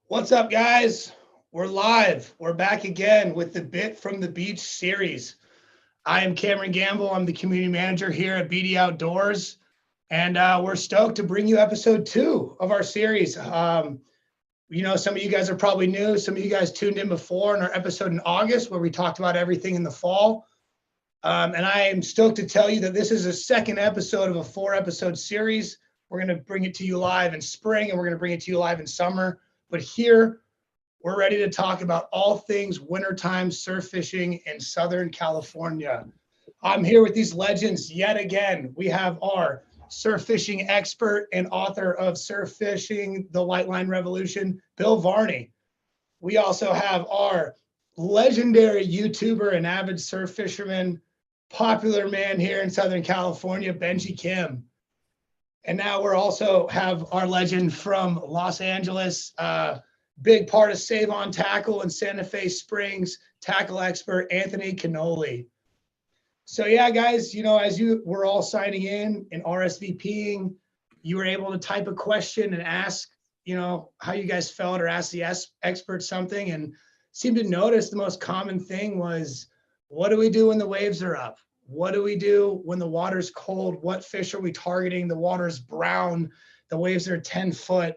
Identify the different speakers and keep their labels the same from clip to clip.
Speaker 1: What's up, guys? We're live. We're back again with the Bit from the Beach series. I am Cameron Gamble. I'm the community manager here at BD Outdoors, and we're stoked to bring you episode 2 of our series. Some of you guys are probably new. Some of you guys tuned in before in our episode in August where we talked about everything in the fall. And I am stoked to tell you that this is a second episode of a 4-episode series. We're going to bring it to you live in spring, and we're going to bring it to you live in summer. But here, we're ready to talk about all things wintertime surf fishing in Southern California. I'm here with these legends yet again. We have our surf fishing expert and author of Surf Fishing, The White Line Revolution, Bill Varney. We also have our legendary YouTuber and avid surf fisherman, popular man here in Southern California, Benjie Kim. And now we're also have our legend from Los Angeles, big part of Save on Tackle in Santa Fe Springs, tackle expert Anthony Cannuli. So yeah, guys, as you were all signing in and RSVPing, you were able to type a question and ask, how you guys felt or ask the expert something, and seemed to notice the most common thing was, what do we do when the waves are up? What do we do when the water's cold? What fish are we targeting? The water's brown. The waves are 10 foot.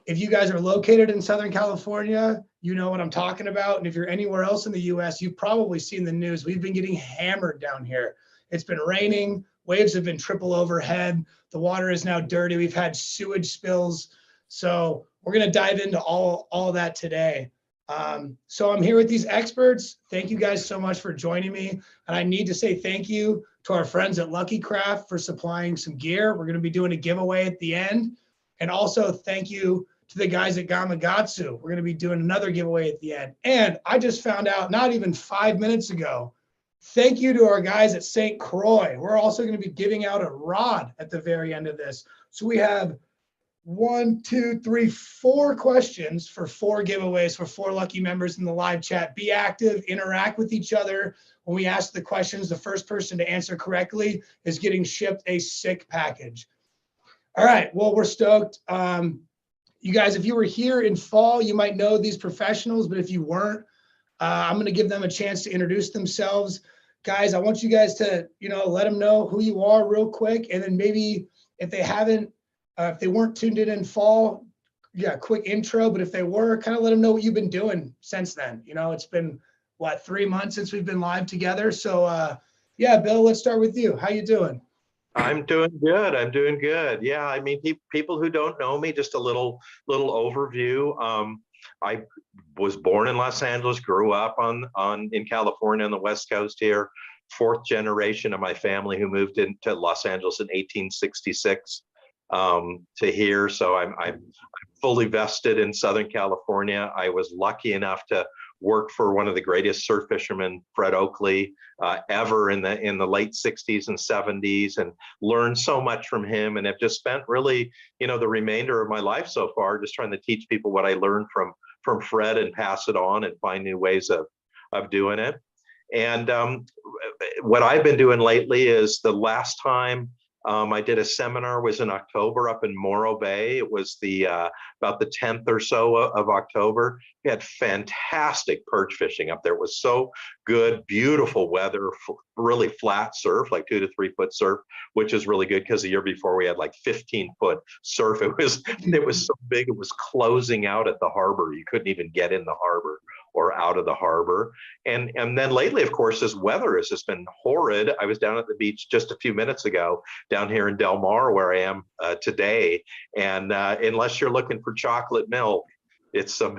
Speaker 1: If you guys are located in Southern California, you know what I'm talking about. And if you're anywhere else in the US, you've probably seen the news. We've been getting hammered down here. It's been raining. Waves have been triple overhead. The water is now dirty. We've had sewage spills. So we're going to dive into all of that today. So I'm here with these experts. Thank you guys so much for joining me. And I need to say thank you to our friends at Lucky Craft for supplying some gear. We're going to be doing a giveaway at the end. And also thank you to the guys at Gamakatsu. We're going to be doing another giveaway at the end. And I just found out not even 5 minutes ago, thank you to our guys at St. Croix. We're also going to be giving out a rod at the very end of this. So we have 4 questions for 4 giveaways for 4 lucky members in the live chat. Be active, interact with each other. When we ask the questions, the first person to answer correctly is getting shipped a sick package. All right, well, we're stoked. You guys, if you were here in fall, you might know these professionals, but if you weren't, I'm going to give them a chance to introduce themselves. Guys, I want you guys to, let them know who you are real quick. And then maybe if they weren't tuned in fall, quick intro. But if they were, kind of let them know what you've been doing since then. It's been, 3 months since we've been live together. So, Bill, let's start with you. How you doing?
Speaker 2: I'm doing good. Yeah, I mean, people who don't know me, just a little overview. I was born in Los Angeles, grew up in California on the West Coast here. 4th generation of my family who moved into Los Angeles in 1866 to here. So I'm fully vested in Southern California. I was lucky enough to work for one of the greatest surf fishermen, Fred Oakley, ever in the late 60s and 70s, and learned so much from him, and have just spent really, the remainder of my life so far just trying to teach people what I learned from Fred and pass it on and find new ways of doing it. And what I've been doing lately is, the last time I did a seminar was in October up in Morro Bay. It was about the 10th or so of October. We had fantastic perch fishing up there. It was so good, beautiful weather, really flat surf, like 2 to 3 foot surf, which is really good because the year before we had like 15-foot surf. It was so big, it was closing out at the harbor. You couldn't even get in the harbor or out of the harbor. And then lately, of course, this weather has just been horrid. I was down at the beach just a few minutes ago, down here in Del Mar, where I am today. And unless you're looking for chocolate milk, it's some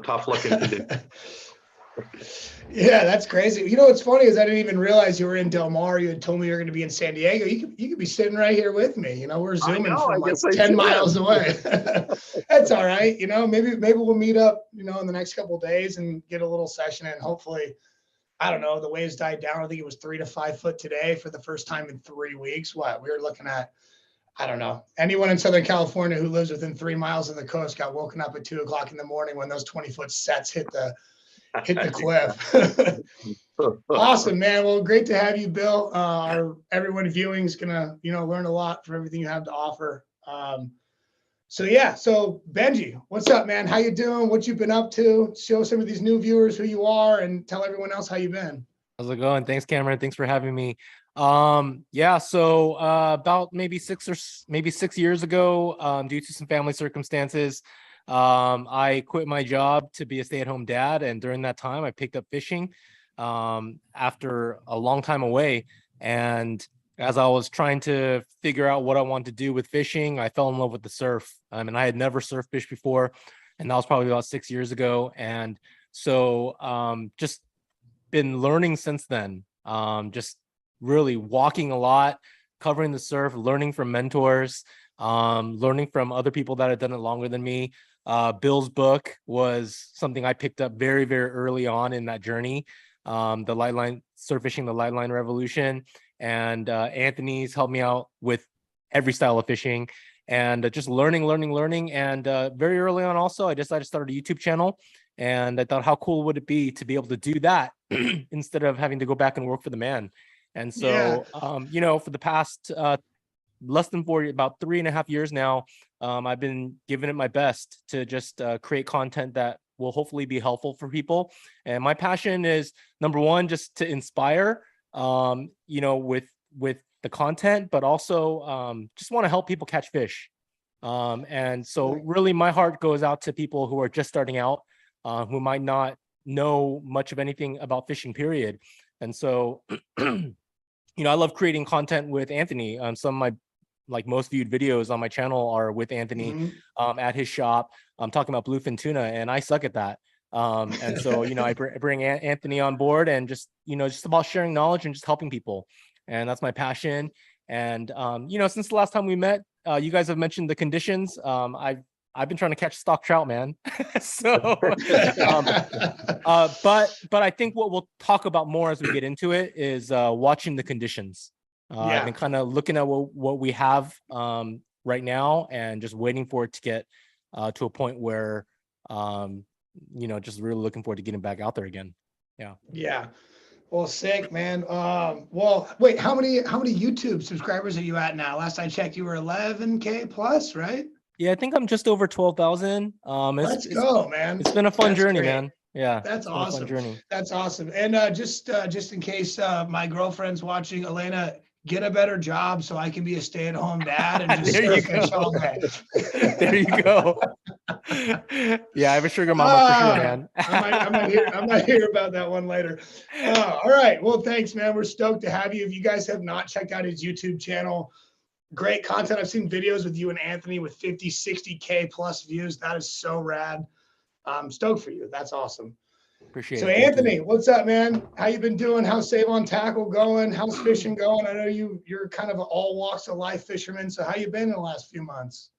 Speaker 2: tough looking conditions.
Speaker 1: Yeah, that's crazy. What's funny is I didn't even realize you were in Del Mar. You had told me you were going to be in San Diego. You could be sitting right here with me. We're zooming from like 10 miles away. That's all right. Maybe we'll meet up, in the next couple of days and get a little session in. Hopefully, I don't know, the waves died down. I think it was 3 to 5 foot today for the first time in 3 weeks. We were looking at, I don't know, anyone in Southern California who lives within 3 miles of the coast got woken up at 2 o'clock in the morning when those 20-foot sets hit the cliff. Awesome, man. Well, great to have you, Bill. Everyone viewing is gonna, learn a lot from everything you have to offer. So yeah, so Benjie, what's up, man? How you doing? What you been up to? Show some of these new viewers who you are and tell everyone else how you been.
Speaker 3: How's it going? Thanks, Cameron. Thanks for having me. Yeah, so about maybe 6 years ago, due to some family circumstances, I quit my job to be a stay-at-home dad, and during that time I picked up fishing after a long time away. And as I was trying to figure out what I wanted to do with fishing, I fell in love with the surf. And I had never surf fished before, and that was probably about 6 years ago. And so just been learning since then. Just really walking a lot, covering the surf, learning from mentors, learning from other people that had done it longer than me. Bill's book was something I picked up very, very early on in that journey. The light line, surf fishing, the light line revolution. And Anthony's helped me out with every style of fishing, and just learning. And very early on also, I decided to start a YouTube channel. And I thought, how cool would it be to be able to do that instead of having to go back and work for the man? And so, you know, for the past less than about 3.5 years now, I've been giving it my best to just create content that will hopefully be helpful for people. And my passion is, number one, just to inspire, you know, with the content, but also just want to help people catch fish. And so really my heart goes out to people who are just starting out, who might not know much of anything about fishing, period. And so, you know, I love creating content with Anthony. Some of my most viewed videos on my channel are with Anthony at his shop. I'm talking about bluefin tuna, and I suck at that. And so, you know, I bring Anthony on board, and just, you know, just about sharing knowledge and just helping people. And that's my passion. And, you know, since the last time we met, you guys have mentioned the conditions. I've been trying to catch stock trout, man. So, but I think what we'll talk about more as we get into it is watching the conditions. I've been kind of looking at what we have right now, and just waiting for it to get to a point where, you know, just really looking forward to getting back out there again. Yeah.
Speaker 1: Well, sick, man. Well, wait, how many YouTube subscribers are you at now? Last I checked, you were 11K plus, right?
Speaker 3: Yeah, I think I'm just over 12,000.
Speaker 1: Let's go, man.
Speaker 3: It's been a fun journey, man. Yeah,
Speaker 1: that's awesome.
Speaker 3: Fun journey.
Speaker 1: That's awesome. And just in case my girlfriend's watching, Elena, get a better job so I can be a stay-at-home dad and just surf fish all day.
Speaker 3: There you go. Yeah, I have a sugar mama for sure, man.
Speaker 1: I might hear about that one later. All right. Well, thanks, man. We're stoked to have you. If you guys have not checked out his YouTube channel, great content. I've seen videos with you and Anthony with 50, 60K plus views. That is so rad. I'm stoked for you. That's awesome.
Speaker 3: Appreciate it.
Speaker 1: So Anthony, what's up, man? How you been doing? How's Save on Tackle going? How's fishing going? I know you're kind of an all walks of life fisherman. So how you been in the last few months?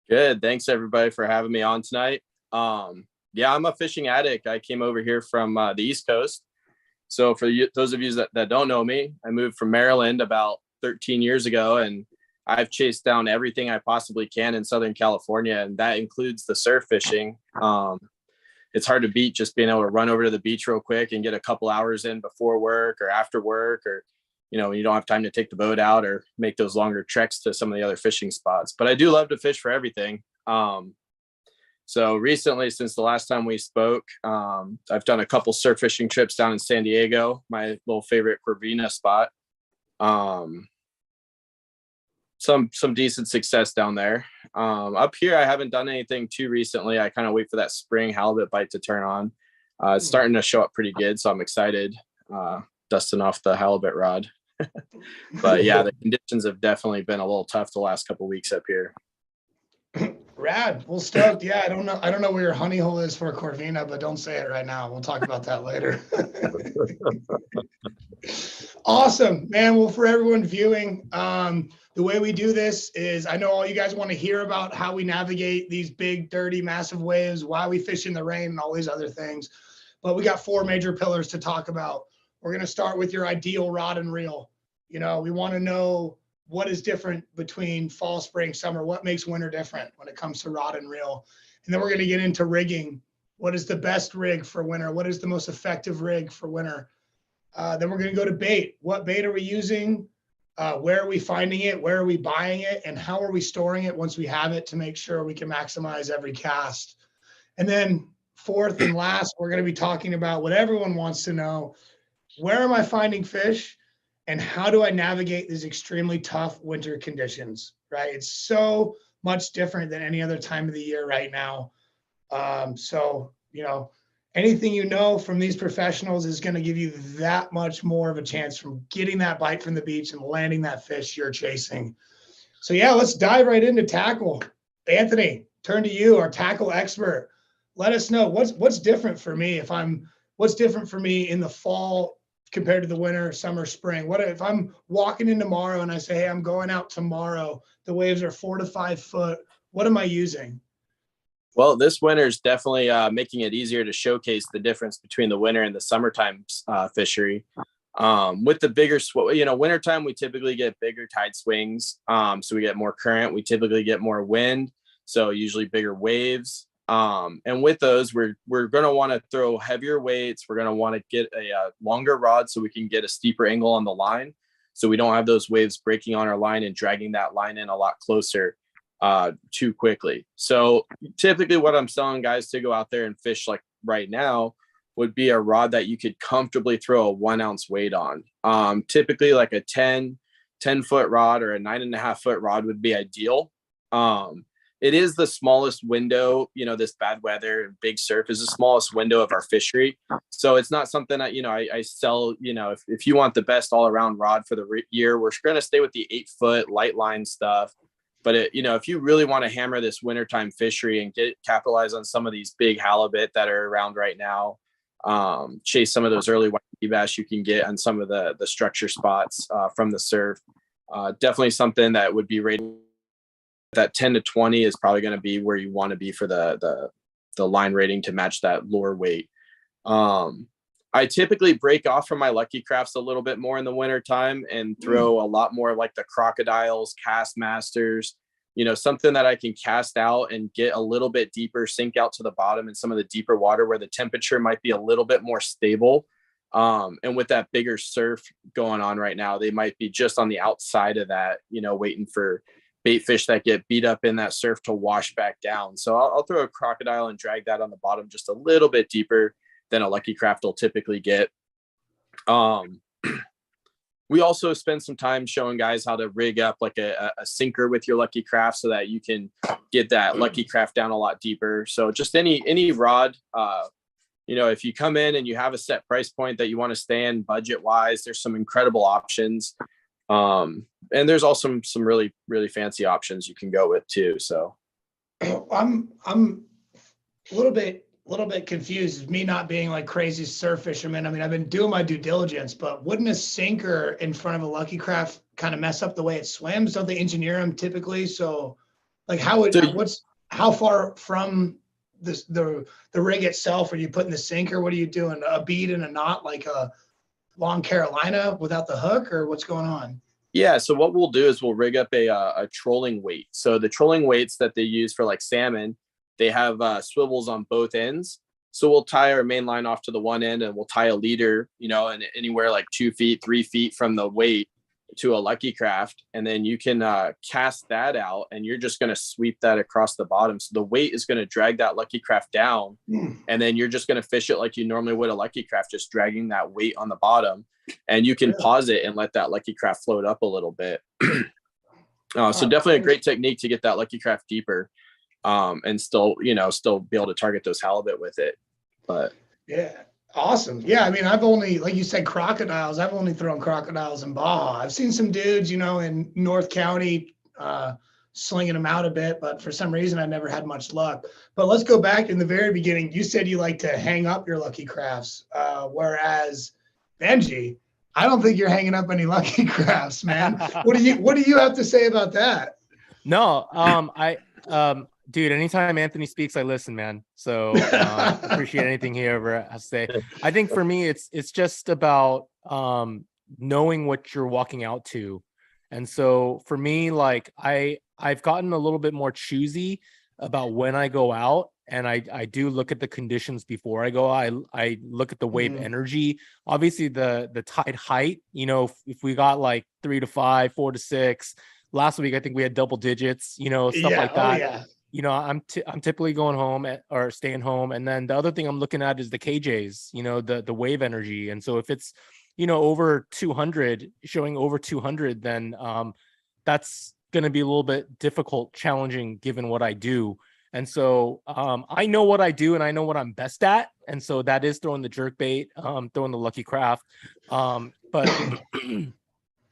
Speaker 4: Good. Thanks everybody for having me on tonight. Yeah, I'm a fishing addict. I came over here from the East Coast. So for those of you that don't know me, I moved from Maryland about 13 years ago, and I've chased down everything I possibly can in Southern California, and that includes the surf fishing. It's hard to beat just being able to run over to the beach real quick and get a couple hours in before work or after work, or, you know, you don't have time to take the boat out or make those longer treks to some of the other fishing spots. But I do love to fish for everything. So recently, since the last time we spoke, I've done a couple surf fishing trips down in San Diego, my little favorite Corvina spot. Some decent success down there. Up here, I haven't done anything too recently. I kind of wait for that spring halibut bite to turn on. It's starting to show up pretty good, so I'm excited, dusting off the halibut rod. But yeah, the conditions have definitely been a little tough the last couple of weeks up here.
Speaker 1: Rad. Well, stoked. Yeah, I don't know where your honey hole is for Corvina, but don't say it right now. We'll talk about that later. Awesome, man. Well, for everyone viewing, the way we do this is, I know all you guys want to hear about how we navigate these big, dirty, massive waves, why we fish in the rain, and all these other things. But we got 4 major pillars to talk about. We're going to start with your ideal rod and reel. You know, we want to know what is different between fall, spring, summer, what makes winter different when it comes to rod and reel. And then we're going to get into rigging. What is the best rig for winter? What is the most effective rig for winter? Then we're going to go to bait. What bait are we using? Where are we finding it? Where are we buying it? And how are we storing it once we have it to make sure we can maximize every cast? And then fourth and last, we're going to be talking about what everyone wants to know. Where am I finding fish? And how do I navigate these extremely tough winter conditions, right? It's so much different than any other time of the year right now. So, you know, anything you know from these professionals is going to give you that much more of a chance from getting that bite from the beach and landing that fish you're chasing. So yeah, let's dive right into tackle. Anthony, turn to you, our tackle expert. Let us know what's different for me what's different for me in the fall compared to the winter, summer, spring. What if I'm walking in tomorrow and I say, hey, I'm going out tomorrow. The waves are 4 to 5 foot. What am I using?
Speaker 4: Well, this winter is definitely making it easier to showcase the difference between the winter and the summertime fishery. With the bigger, wintertime, we typically get bigger tide swings. So we get more current. We typically get more wind. So usually bigger waves. And with those, we're going to want to throw heavier weights. We're going to want to get a longer rod so we can get a steeper angle on the line. So we don't have those waves breaking on our line and dragging that line in a lot closer too quickly. So typically what I'm telling guys to go out there and fish like right now would be a rod that you could comfortably throw a 1 ounce weight on. Typically like a 10 foot rod or a 9.5 foot rod would be ideal. It is the smallest window, this bad weather and big surf is the smallest window of our fishery. So it's not something that, I sell, if you want the best all around rod for the year, we're going to stay with the 8 foot light line stuff. But if you really want to hammer this wintertime fishery and capitalize on some of these big halibut that are around right now, chase some of those early white bass you can get on some of the structure spots from the surf. Definitely something that would be rated. That 10 to 20 is probably going to be where you want to be for the line rating to match that lure weight. I typically break off from my Lucky Crafts a little bit more in the winter time and throw a lot more like the crocodiles, cast masters, something that I can cast out and get a little bit deeper, sink out to the bottom in some of the deeper water where the temperature might be a little bit more stable. And with that bigger surf going on right now, they might be just on the outside of that, waiting for bait fish that get beat up in that surf to wash back down. So I'll throw a crocodile and drag that on the bottom just a little bit deeper than a Lucky Craft will typically get. We also spend some time showing guys how to rig up like a sinker with your Lucky Craft so that you can get that Lucky Craft down a lot deeper. So just any rod, if you come in and you have a set price point that you want to stay in budget wise, there's some incredible options. And there's also some really, really fancy options you can go with too. So
Speaker 1: I'm a little bit confused, me not being like crazy surf fisherman. I mean, I've been doing my due diligence, but wouldn't a sinker in front of a Lucky Craft kind of mess up the way it swims? Don't they engineer them typically? So like how far from the rig itself are you putting the sinker? What are you doing? A bead and a knot like a Long Carolina without the hook, or what's going on?
Speaker 4: Yeah, so what we'll do is we'll rig up a trolling weight. So the trolling weights that they use for like salmon, they have swivels on both ends. So we'll tie our main line off to the one end and we'll tie a leader, and anywhere like 2 feet, 3 feet from the weight to a Lucky Craft. And then you can cast that out and you're just going to sweep that across the bottom. So the weight is going to drag that Lucky Craft down. And then you're just going to fish it like you normally would a Lucky Craft, just dragging that weight on the bottom. And you can pause it and let that Lucky Craft float up a little bit. So definitely a great technique to get that Lucky Craft deeper. And still be able to target those halibut with it. But
Speaker 1: yeah, awesome. Yeah, I mean, I've only, like you said, crocodiles. I've only thrown crocodiles in Baja. I've seen some dudes, in North County slinging them out a bit, but for some reason I never had much luck. But let's go back in the very beginning. You said you like to hang up your Lucky Crafts, whereas Benjie, I don't think you're hanging up any Lucky Crafts, man. What do you have to say about that?
Speaker 3: No, dude, anytime Anthony speaks, I listen, man. So appreciate anything he ever has to say. I think for me, it's just about knowing what you're walking out to. And so for me, like I've gotten a little bit more choosy about when I go out I do look at the conditions before I go. I look at the wave energy, obviously the tide height. If we got like 3 to 5, 4 to 6. Last week I think we had double digits, stuff like that.
Speaker 1: Oh, yeah.
Speaker 3: I'm typically going home or staying home. And then the other thing I'm looking at is the KJs, the wave energy. And so if it's, over 200, showing over 200, then that's going to be a little bit difficult, challenging given what I do. And so I know what I do and I know what I'm best at. And so that is throwing the jerk bait, throwing the lucky craft. But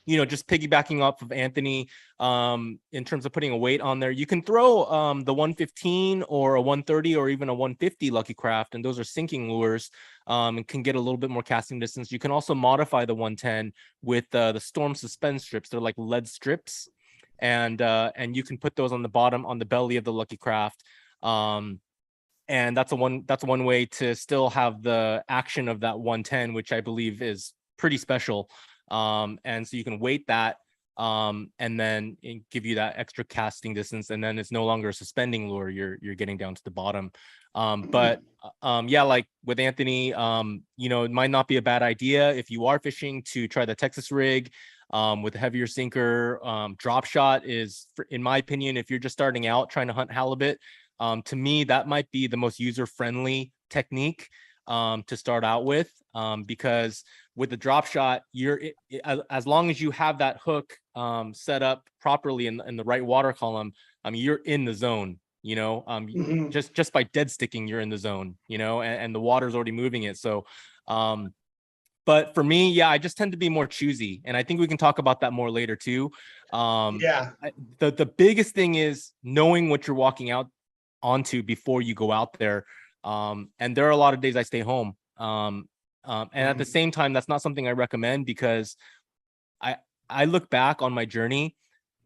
Speaker 3: just piggybacking off of Anthony, in terms of putting a weight on there, you can throw the 115 or a 130 or even a 150 lucky craft, and those are sinking lures, and can get a little bit more casting distance. You can also modify the 110 with the Storm suspend strips. They're like lead strips, and you can put those on the bottom, on the belly of the lucky craft. And that's one way to still have the action of that 110, which I believe is pretty special. And so you can weight that, and then give you that extra casting distance, and then it's no longer a suspending lure. You're getting down to the bottom. But like with Anthony, it might not be a bad idea if you are fishing to try the Texas rig, with a heavier sinker. Drop shot is, in my opinion, if you're just starting out trying to hunt halibut, to me that might be the most user-friendly technique to start out with, because with the drop shot, as long as you have that hook set up properly in the right water column, you're in the zone. Just by dead sticking, you're in the zone. And the water's already moving it. So, but for me, I just tend to be more choosy, and I think we can talk about that more later too. The biggest thing is knowing what you're walking out onto before you go out there. And there are a lot of days I stay home. And at the same time, that's not something I recommend, because I look back on my journey,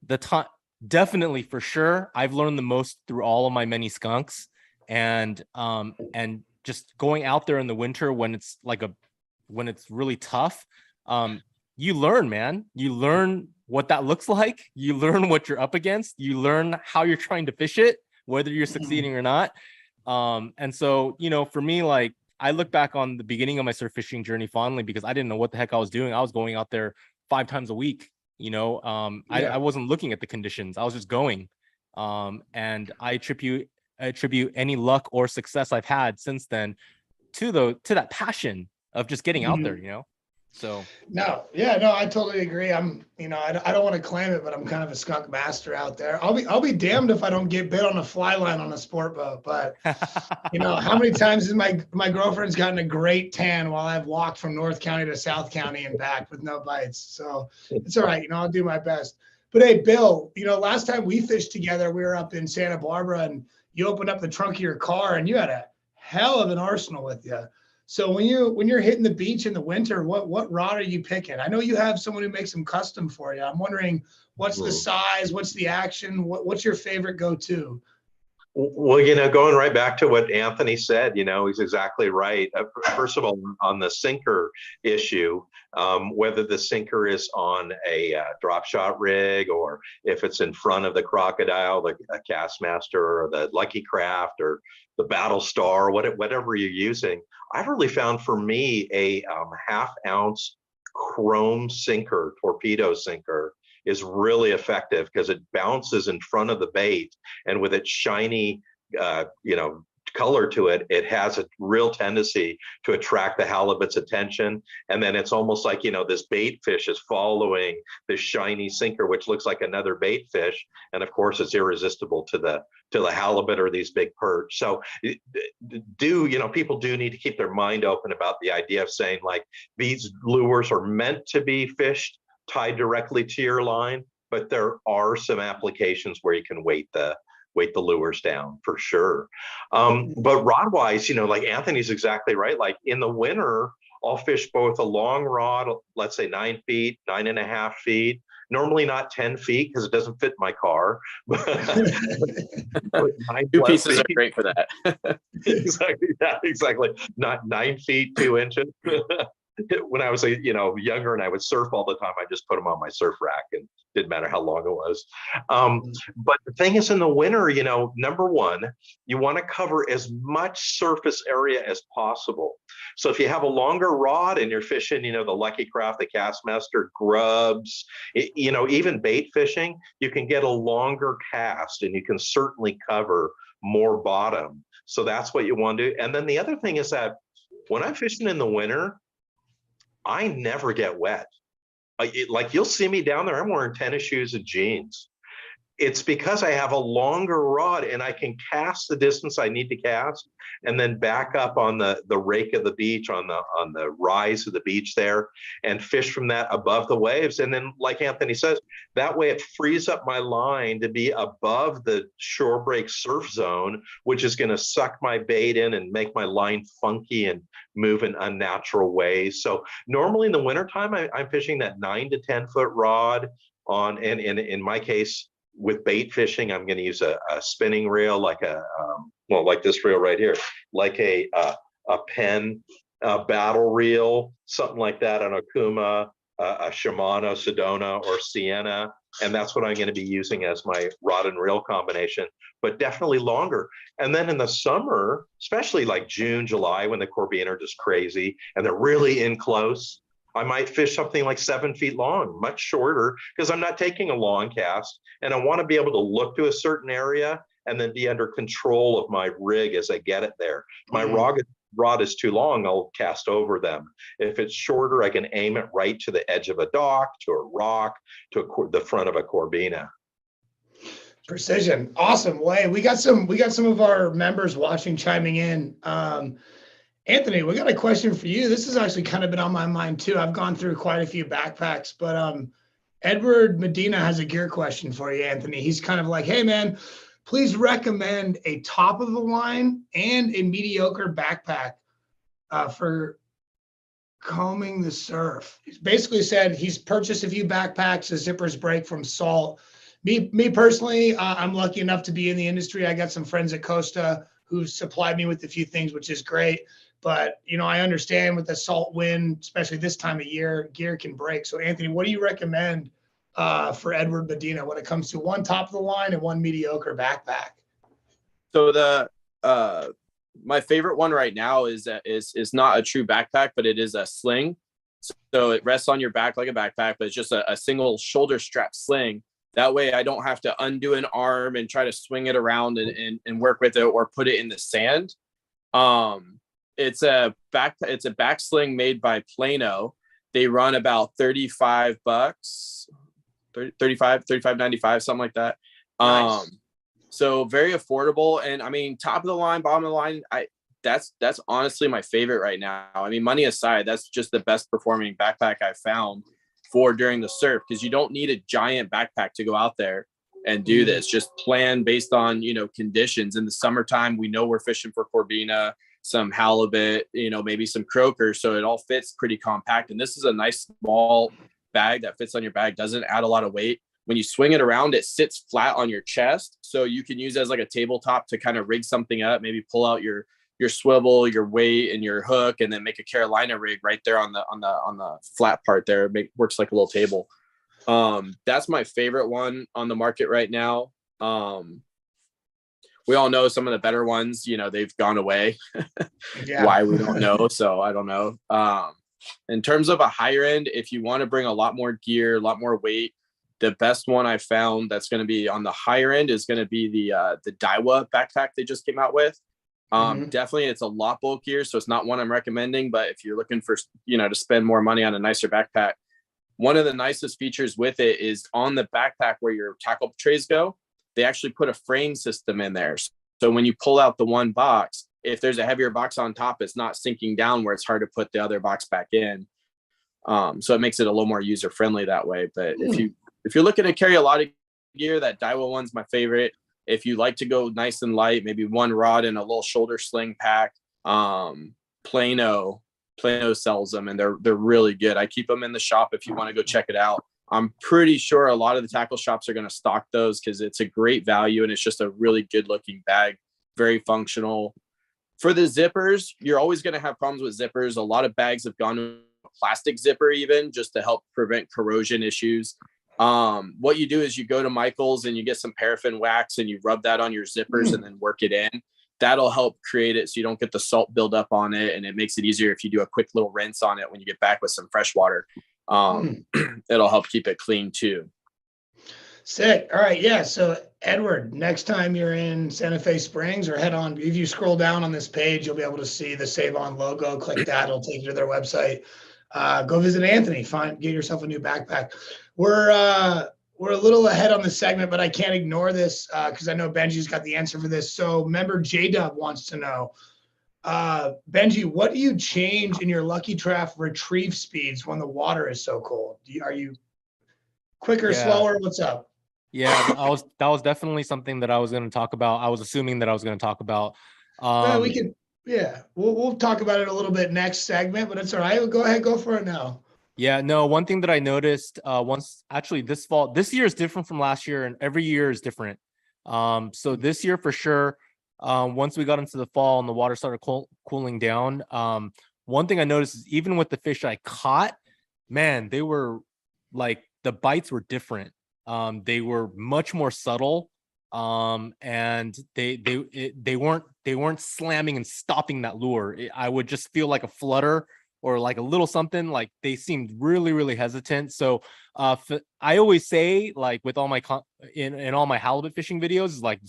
Speaker 3: the time, definitely for sure, I've learned the most through all of my many skunks, and just going out there in the winter when it's really tough. You learn, man. You learn what that looks like. You learn what you're up against. You learn how you're trying to fish it, whether you're succeeding or not. And so, for me, like, I look back on the beginning of my surf fishing journey fondly, because I didn't know what the heck I was doing. I was going out there 5 times a week, I wasn't looking at the conditions. I was just going. And I attribute any luck or success I've had since then to that passion of just getting out there, So
Speaker 1: I totally agree. I'm, I don't want to claim it, but I'm kind of a skunk master out there. I'll be damned if I don't get bit on a fly line on a sport boat. But how many times has my girlfriend's gotten a great tan while I've walked from North County to South County and back with no bites. So it's all right. I'll do my best. But hey, Bill, last time we fished together, we were up in Santa Barbara, and you opened up the trunk of your car and you had a hell of an arsenal with you. So when you're hitting the beach in the winter, what rod are you picking? I know you have someone who makes them custom for you. I'm wondering, what's the size, what's the action, what's your favorite go-to?
Speaker 2: Well, going right back to what Anthony said, he's exactly right. First of all, on the sinker issue, whether the sinker is on a drop shot rig, or if it's in front of the Crocodile, the Castmaster, or the Lucky Craft, or the Battle Star, whatever you're using, I've really found for me a 1/2 ounce chrome sinker, torpedo sinker, is really effective, because it bounces in front of the bait, and with its shiny color to it, it has a real tendency to attract the halibut's attention. And then it's almost like, this bait fish is following this shiny sinker, which looks like another bait fish. And of course, it's irresistible to the halibut or these big perch. So people do need to keep their mind open about the idea of saying, like, these lures are meant to be fished tied directly to your line, but there are some applications where you can weight the lures down for sure. But rod wise, like Anthony's exactly right. Like in the winter, I'll fish both a long rod, let's say 9 feet, 9.5 feet, normally not 10 feet because it doesn't fit my car. But
Speaker 4: 2 pieces are great for that.
Speaker 2: Exactly. Not 9 feet 2 inches. when I was younger and I would surf all the time, I just put them on my surf rack and didn't matter how long it was. But the thing is, in the winter, number one, you want to cover as much surface area as possible. So if you have a longer rod and you're fishing, the Lucky Craft, the Castmaster, grubs, even bait fishing, you can get a longer cast and you can certainly cover more bottom. So that's what you want to do. And then the other thing is that when I'm fishing in the winter, I never get wet. Like you'll see me down there, I'm wearing tennis shoes and jeans. It's because I have a longer rod and I can cast the distance I need to cast and then back up on the rake of the beach, on the rise of the beach there, and fish from that above the waves. And then, like Anthony says, that way it frees up my line to be above the shore break surf zone, which is going to suck my bait in and make my line funky and move in unnatural ways. So normally in the wintertime, I'm fishing that 9 to 10 foot rod on, and in my case, with bait fishing, I'm going to use a spinning reel, like like this reel right here, like a Penn battle reel, something like that, an Okuma, a Shimano, Sedona, or Sienna, and that's what I'm going to be using as my rod and reel combination. But definitely longer. And then in the summer, especially like June, July, when the Corbean are just crazy and they're really in close, I might fish something like 7 feet long, much shorter, because I'm not taking a long cast and I want to be able to look to a certain area and then be under control of my rig as I get it there. My rod is too long, I'll cast over them. If it's shorter, I can aim it right to the edge of a dock, to a rock, to the front of a Corbina.
Speaker 1: Precision. Awesome. Way. We got some of our members watching, chiming in. Anthony, we got a question for you. This has actually kind of been on my mind too. I've gone through quite a few backpacks, but Edward Medina has a gear question for you, Anthony. He's kind of like, hey man, please recommend a top of the line and a mediocre backpack for combing the surf. He's basically said he's purchased a few backpacks, the zippers break from salt. Me personally, I'm lucky enough to be in the industry. I got some friends at Costa who supplied me with a few things, which is great. But, I understand with the salt wind, especially this time of year, gear can break. So, Anthony, what do you recommend for Edward Medina when it comes to one top of the line and one mediocre backpack?
Speaker 4: So my favorite one right now is not a true backpack, but it is a sling. So it rests on your back like a backpack, but it's just a single shoulder strap sling. That way I don't have to undo an arm and try to swing it around and work with it or put it in the sand. It's a back sling made by Plano. They run about $35, $35.95, something like that. Nice. So very affordable. And I mean, top of the line, bottom of the line, that's honestly my favorite right now. I mean, money aside, that's just the best performing backpack I found for during the surf, because you don't need a giant backpack to go out there and do this. Just plan based on, conditions. In the summertime, we know we're fishing for Corbina, some halibut, maybe some croaker. So it all fits pretty compact. And this is a nice small bag that fits on your bag, doesn't add a lot of weight. When you swing it around, it sits flat on your chest. So you can use it as like a tabletop to kind of rig something up, maybe pull out your swivel, your weight, and your hook, and then make a Carolina rig right there on the flat part there. Works like a little table. That's my favorite one on the market right now. We all know some of the better ones, they've gone away. Yeah. Why, we don't know. So I don't know. In terms of a higher end, if you want to bring a lot more gear, a lot more weight, the best one I found that's going to be on the higher end is going to be the Daiwa backpack they just came out with. Definitely it's a lot bulkier, so it's not one I'm recommending, but if you're looking for, to spend more money on a nicer backpack, one of the nicest features with it is on the backpack where your tackle trays go, they actually put a frame system in there. So when you pull out the one box, if there's a heavier box on top, it's not sinking down where it's hard to put the other box back in. So it makes it a little more user friendly that way. But if you're looking to carry a lot of gear, that Daiwa one's my favorite. If you like to go nice and light, maybe one rod and a little shoulder sling pack, Plano sells them, and they're really good. I keep them in the shop if you want to go check it out. I'm pretty sure a lot of the tackle shops are going to stock those because it's a great value and it's just a really good looking bag, very functional. For the zippers, you're always going to have problems with zippers. A lot of bags have gone to a plastic zipper even, just to help prevent corrosion issues. What you do is you go to Michael's and you get some paraffin wax and you rub that on your zippers and then work it in. That'll help create it so you don't get the salt buildup on it, and it makes it easier if you do a quick little rinse on it when you get back with some fresh water. It'll help keep it clean too.
Speaker 1: Sick. All right. Yeah. So Edward, next time you're in Santa Fe Springs, or head on, if you scroll down on this page, you'll be able to see the Save On logo. Click that. It'll take you to their website. Go visit Anthony. Get yourself a new backpack. We're a little ahead on the segment, but I can't ignore this because I know Benjie's got the answer for this. So member J-Dub wants to know, Benjie, what do you change in your Lucky Craft retrieve speeds when the water is so cold? Are you quicker, slower? What's up?
Speaker 3: Yeah, that was definitely something that I was going to talk about. I was assuming that I was going to talk about.
Speaker 1: We could, we'll talk about it a little bit next segment, but it's all right. Go ahead, go for it now.
Speaker 3: Yeah, no, one thing that I noticed this year is different from last year, and every year is different. So this year for sure, once we got into the fall and the water started cooling down, one thing I noticed is even with the fish I caught, man, they were like, the bites were different. They were much more subtle, and they weren't slamming and stopping that lure. I would just feel like a flutter or like a little something. Like they seemed really, really hesitant. So I always say, like with all my in all my halibut fishing videos, is like,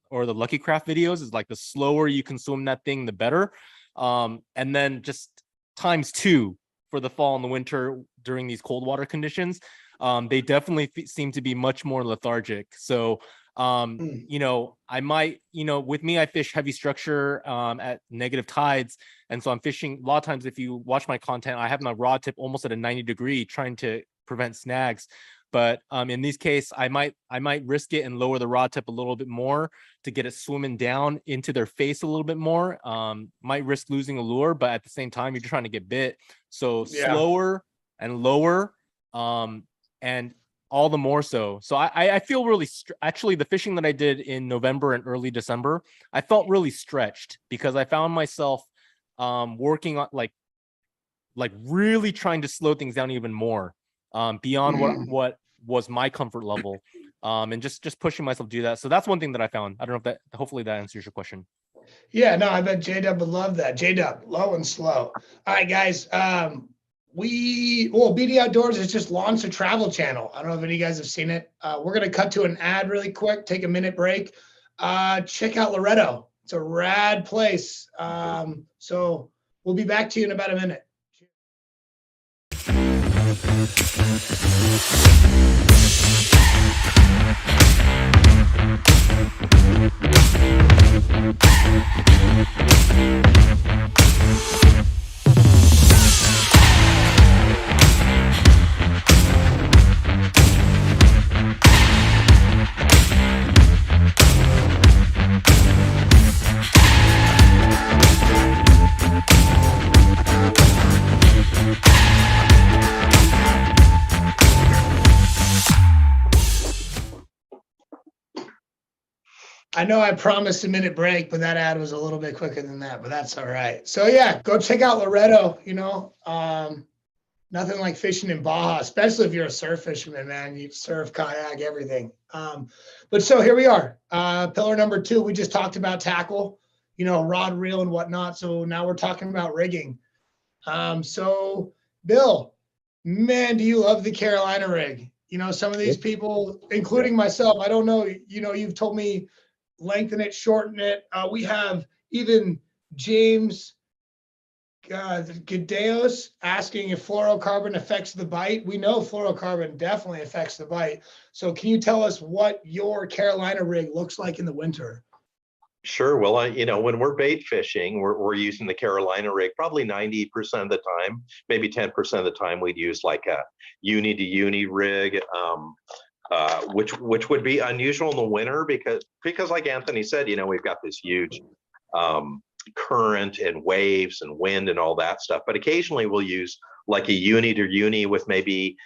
Speaker 3: or the Lucky Craft videos, is like the slower you consume that thing, the better. And then just ×2 for the fall and the winter during these cold water conditions. They definitely seem to be much more lethargic. So, you know, I might, with me, I fish heavy structure at negative tides. And so I'm fishing a lot of times. If you watch my content, I have my rod tip almost at a 90-degree trying to prevent snags. But in this case, I might risk it and lower the rod tip a little bit more to get it swimming down into their face a little bit more. Might risk losing a lure, but at the same time, you're trying to get bit. So slower and lower. And all the more so. So I feel really, actually the fishing that I did in November and early December, I felt really stretched because I found myself working on like really trying to slow things down even more beyond what was my comfort level, and just pushing myself to do that. So that's one thing that I found. I don't know if that, hopefully that answers your question.
Speaker 1: Yeah, no, I bet J-Dub would love that. J-Dub, low and slow. All right, guys. BD Outdoors has just launched a travel channel. I don't know if any of you guys have seen it. We're going to cut to an ad really quick, take a minute break. Check out Loretto. It's a rad place. So we'll be back to you in about a minute. I know I promised a minute break, but that ad was a little bit quicker than that, but that's all right. So yeah, go check out Loretto, nothing like fishing in Baja, especially if you're a surf fisherman, man. You surf, kayak, everything. But so here we are. Pillar number 2, we just talked about tackle, rod, reel, and whatnot. So now we're talking about rigging. So Bill, man, do you love the Carolina rig? Some of these people, including myself, I don't know, you've told me lengthen it, shorten it. We have even James Gadeos asking if fluorocarbon affects the bite. We know fluorocarbon definitely affects the bite. So can you tell us what your Carolina rig looks like in the winter?
Speaker 2: Sure. Well, when we're bait fishing, we're using the Carolina rig probably 90% of the time, maybe 10% of the time we'd use like a uni to uni rig, which would be unusual in the winter because like Anthony said, we've got this huge current and waves and wind and all that stuff. But occasionally we'll use like a uni to uni with maybe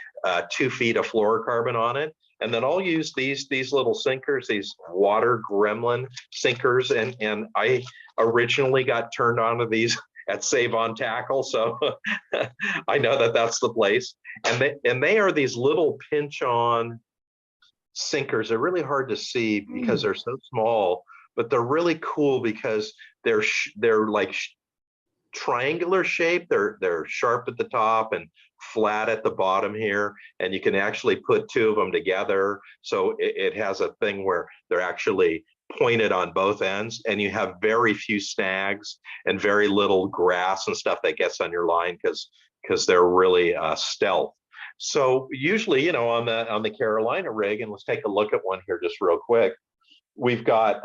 Speaker 2: 2 feet of fluorocarbon on it. And then I'll use these little sinkers, these water gremlin sinkers. And I originally got turned on to these at Save on Tackle. So I know that that's the place. And they are these little pinch on sinkers. They're really hard to see because they're so small, but they're really cool because they're like triangular shape. They're sharp at the top and flat at the bottom here, and you can actually put two of them together. So it has a thing where they're actually pointed on both ends, and you have very few snags and very little grass and stuff that gets on your line because they're really stealth. So usually, on the Carolina rig, and let's take a look at one here just real quick. We've got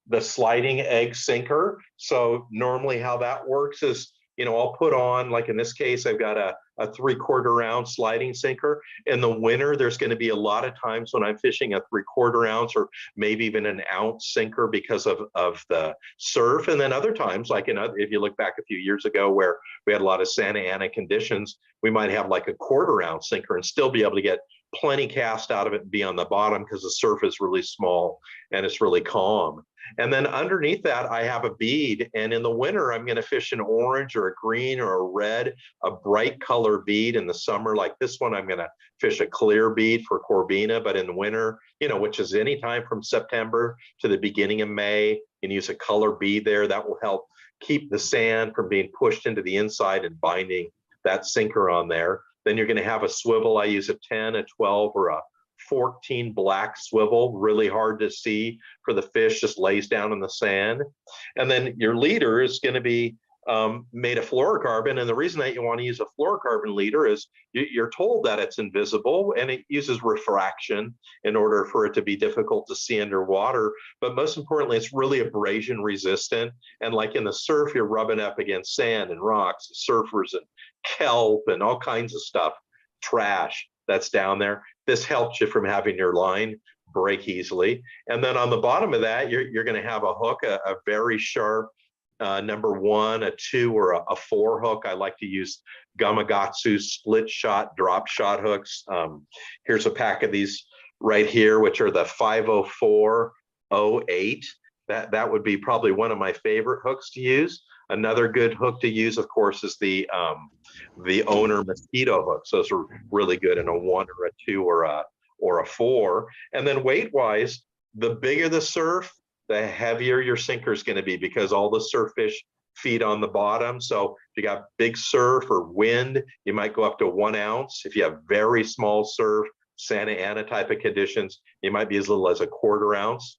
Speaker 2: the sliding egg sinker. So normally how that works is, I'll put on, like in this case, I've got a 3/4 ounce sliding sinker. In the winter, there's going to be a lot of times when I'm fishing a 3/4 ounce or maybe even an ounce sinker because of the surf. And then other times, like if you look back a few years ago where we had a lot of Santa Ana conditions, we might have like a 1/4 ounce sinker and still be able to get plenty cast out of it and be on the bottom because the surf is really small and it's really calm. And then underneath that, I have a bead. And in the winter, I'm going to fish an orange or a green or a red, a bright color bead. In the summer, like this one, I'm going to fish a clear bead for Corbina. But in the winter, which is any time from September to the beginning of May, you can use a color bead there. That will help keep the sand from being pushed into the inside and binding that sinker on there. Then you're going to have a swivel. I use a 10, a 12, or a 14 black swivel, really hard to see for the fish, just lays down in the sand. And then your leader is going to be made of fluorocarbon. And the reason that you want to use a fluorocarbon leader is you're told that it's invisible and it uses refraction in order for it to be difficult to see underwater. But most importantly, it's really abrasion resistant. And like in the surf, you're rubbing up against sand and rocks, surfers and kelp and all kinds of stuff, trash that's down there. This helps you from having your line break easily. And then on the bottom of that, you're going to have a hook, a very sharp number 1, a 2, or a 4 hook. I like to use Gamakatsu split shot, drop shot hooks. Here's a pack of these right here, which are the 504-08. That would be probably one of my favorite hooks to use. Another good hook to use, of course, is the owner mosquito hooks. Those are really good in a 1 or a 2 or a 4. And then weight wise, the bigger the surf, the heavier your sinker is going to be because all the surf fish feed on the bottom. So if you got big surf or wind, you might go up to 1 ounce. If you have very small surf, Santa Ana type of conditions, you might be as little as a 1/4 ounce.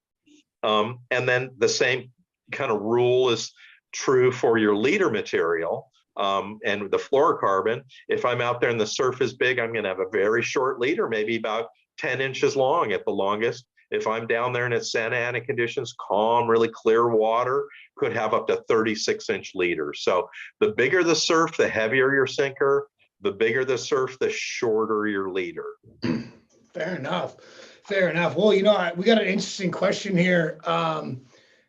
Speaker 2: And then the same kind of rule is true for your leader material. And the fluorocarbon, if I'm out there and the surf is big, I'm going to have a very short leader, maybe about 10 inches long at the longest. If I'm down there and it's Santa Ana conditions, calm, really clear water, could have up to 36-inch leaders. So the bigger the surf, the heavier your sinker. The bigger the surf, the shorter your leader.
Speaker 1: Fair enough. Fair enough. Well, we got an interesting question here.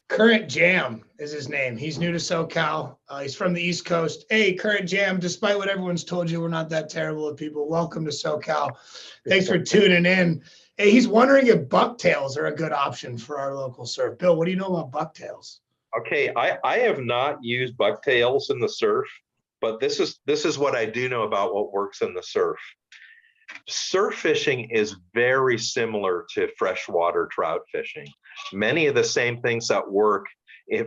Speaker 1: Current Jam is his name. He's new to SoCal. He's from the East Coast. Hey, Current Jam, despite what everyone's told you, we're not that terrible of people. Welcome to SoCal. Thanks for tuning in. Hey, he's wondering if bucktails are a good option for our local surf. Bill, what do you know about bucktails?
Speaker 2: Okay, I have not used bucktails in the surf, but this is what I do know about what works in the surf. Surf fishing is very similar to freshwater trout fishing. Many of the same things that work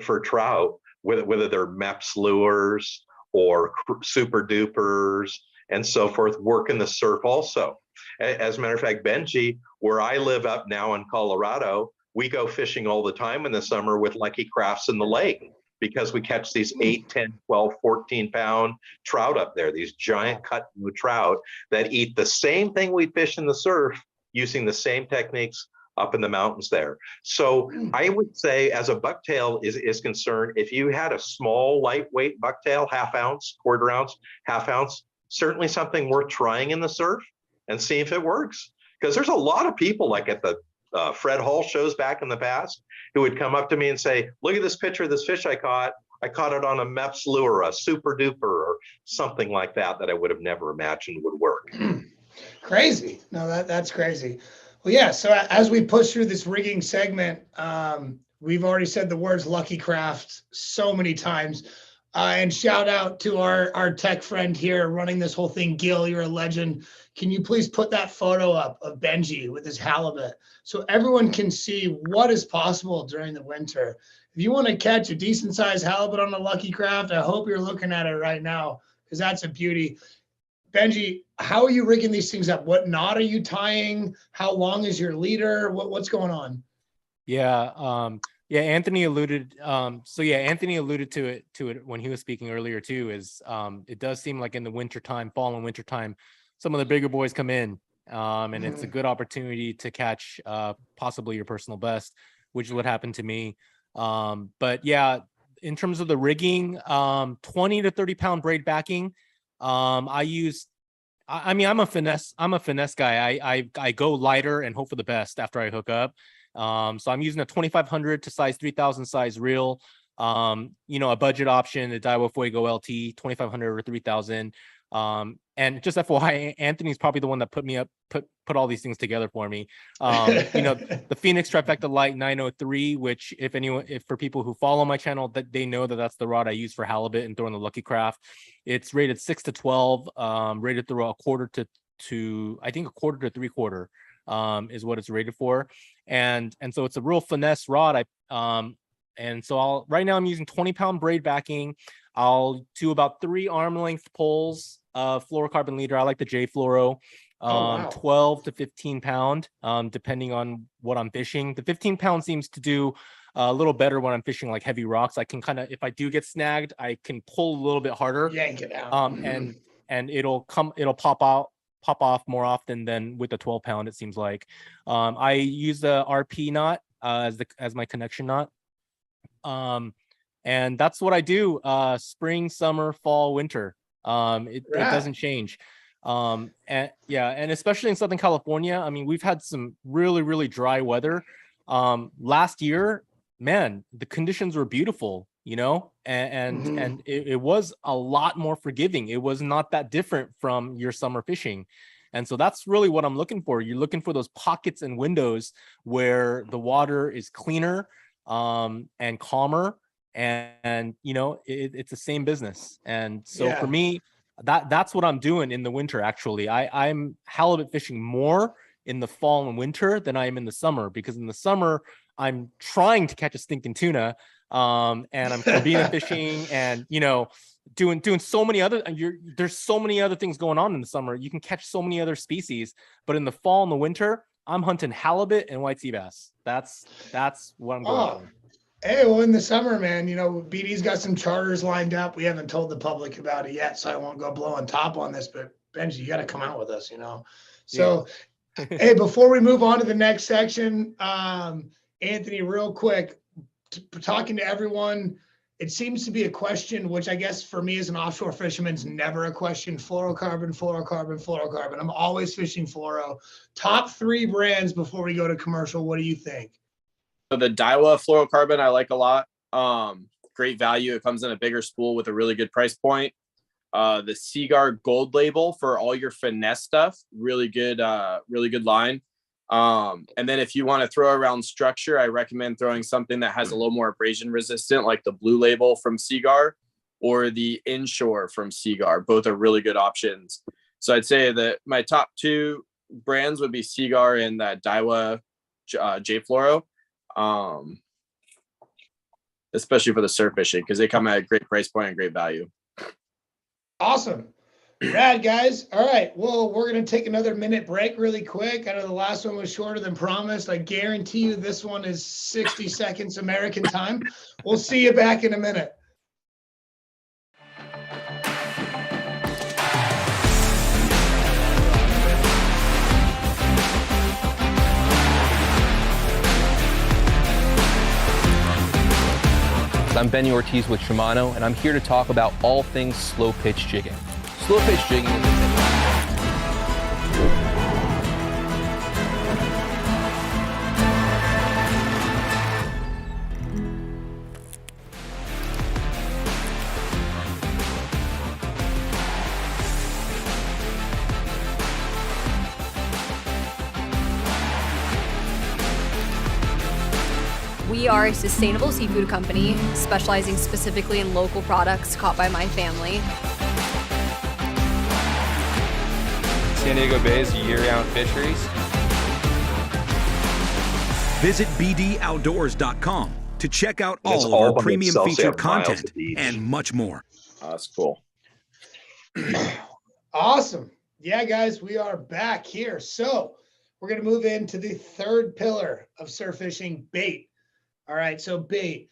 Speaker 2: for trout, whether they're MEPS lures or super dupers and so forth, work in the surf also. As a matter of fact, Benjie, where I live up now in Colorado, we go fishing all the time in the summer with Lucky Crafts in the lake because we catch these 8, 10, 12, 14-pound trout up there, these giant cutthroat trout that eat the same thing we fish in the surf using the same techniques up in the mountains there. So I would say as a bucktail is concerned, if you had a small, lightweight bucktail, 1/2 ounce, 1/4 ounce, 1/2 ounce, certainly something worth trying in the surf and see if it works. Because there's a lot of people like at the Fred Hall shows back in the past who would come up to me and say, look at this picture of this fish I caught. I caught it on a MEPS lure, a super duper, or something like that I would have never imagined would work.
Speaker 1: Crazy. No, that's crazy. Well, yeah. So as we push through this rigging segment, we've already said the words Lucky Craft so many times. And shout out to our tech friend here running this whole thing. Gil, you're a legend. Can you please put that photo up of Benjie with his halibut so everyone can see what is possible during the winter? If you want to catch a decent sized halibut on a Lucky Craft, I hope you're looking at it right now because that's a beauty. Benjie, how are you rigging these things up? What knot are you tying? How long is your leader? What's going on?
Speaker 3: Yeah. Yeah, Anthony alluded. Anthony alluded to it when he was speaking earlier too. Is it does seem like in the wintertime, fall and wintertime, some of the bigger boys come in, and it's a good opportunity to catch possibly your personal best, which is what happened to me. But yeah, in terms of the rigging, 20 to 30 pound braid backing. I'm a finesse guy. I go lighter and hope for the best after I hook up. So I'm using a 2500 to size 3000 size reel, a budget option, the Daiwa Fuego LT 2500 or 3000. And just FYI, Anthony's probably the one that put all these things together for me. The Phoenix Trifecta Light 903, which if for people who follow my channel, that they know that's the rod I use for halibut and throwing the Lucky Craft. It's rated 6 to 12, rated through a quarter to 3/4. Is what it's rated for, and so it's a real finesse rod. Right now I'm using 20 pound braid backing. I'll do about 3 arm length pulls of fluorocarbon leader. I like the J Fluoro, 12 to 15 pound, depending on what I'm fishing. The 15 pound seems to do a little better when I'm fishing like heavy rocks. I can if I do get snagged, I can pull a little bit harder,
Speaker 1: yank it out,
Speaker 3: and it'll pop off more often than with the 12 pound. It seems like I use the RP knot as my connection knot, and that's what I do spring, summer, fall, winter. It doesn't change. And especially in Southern California, I mean, we've had some really, really dry weather. Last year, man, the conditions were beautiful, and it was a lot more forgiving. It was not that different from your summer fishing. And so that's really what I'm looking for. You're looking for those pockets and windows where the water is cleaner, and calmer, and it's the same business. And so for me, that's what I'm doing in the winter. Actually, I'm halibut fishing more in the fall and winter than I am in the summer, because in the summer I'm trying to catch a stinking tuna, and I'm corbina fishing, and doing so many other. There's so many other things going on in the summer. You can catch so many other species, but in the fall and the winter, I'm hunting halibut and white sea bass. That's what I'm going for.
Speaker 1: Hey, well, in the summer, man, BD's got some charters lined up. We haven't told the public about it yet, so I won't go blowing top on this, but Benjie, you got to come out with us, So, hey, before we move on to the next section, Anthony, real quick, talking to everyone, it seems to be a question, which I guess for me as an offshore fisherman is never a question: fluorocarbon, fluorocarbon, fluorocarbon. I'm always fishing fluoro. Top 3 brands before we go to commercial. What do you think?
Speaker 4: So the Daiwa fluorocarbon I like a lot. Great value. It comes in a bigger spool with a really good price point. The Seaguar Gold Label for all your finesse stuff. Really good line. And then if you want to throw around structure, I recommend throwing something that has a little more abrasion resistant, like the Blue Label from Seaguar or the Inshore from Seaguar. Both are really good options. So I'd say that my top 2 brands would be Seaguar and that Daiwa J Fluoro. Especially for the surf fishing, because they come at a great price point and great value.
Speaker 1: Awesome. Rad, guys. All right. Well, we're going to take another minute break really quick. I know the last one was shorter than promised. I guarantee you this one is 60 seconds American time. We'll see you back in a minute.
Speaker 5: I'm Benny Ortiz with Shimano, and I'm here to talk about all things slow pitch jigging. Slow pitch jigging is
Speaker 6: We We are a sustainable seafood company specializing specifically in local products caught by my family.
Speaker 5: San Diego Bay's year-round fisheries.
Speaker 7: Visit bdoutdoors.com to check out
Speaker 2: And it's
Speaker 7: all of our
Speaker 2: all by
Speaker 7: premium
Speaker 2: itself, so you
Speaker 7: featured
Speaker 2: have miles
Speaker 7: content
Speaker 2: of beach.
Speaker 7: and much more.
Speaker 4: That's cool.
Speaker 1: Awesome. Yeah, guys, we are back here. So we're going to move into the third pillar of surf fishing, bait. All right, so bait.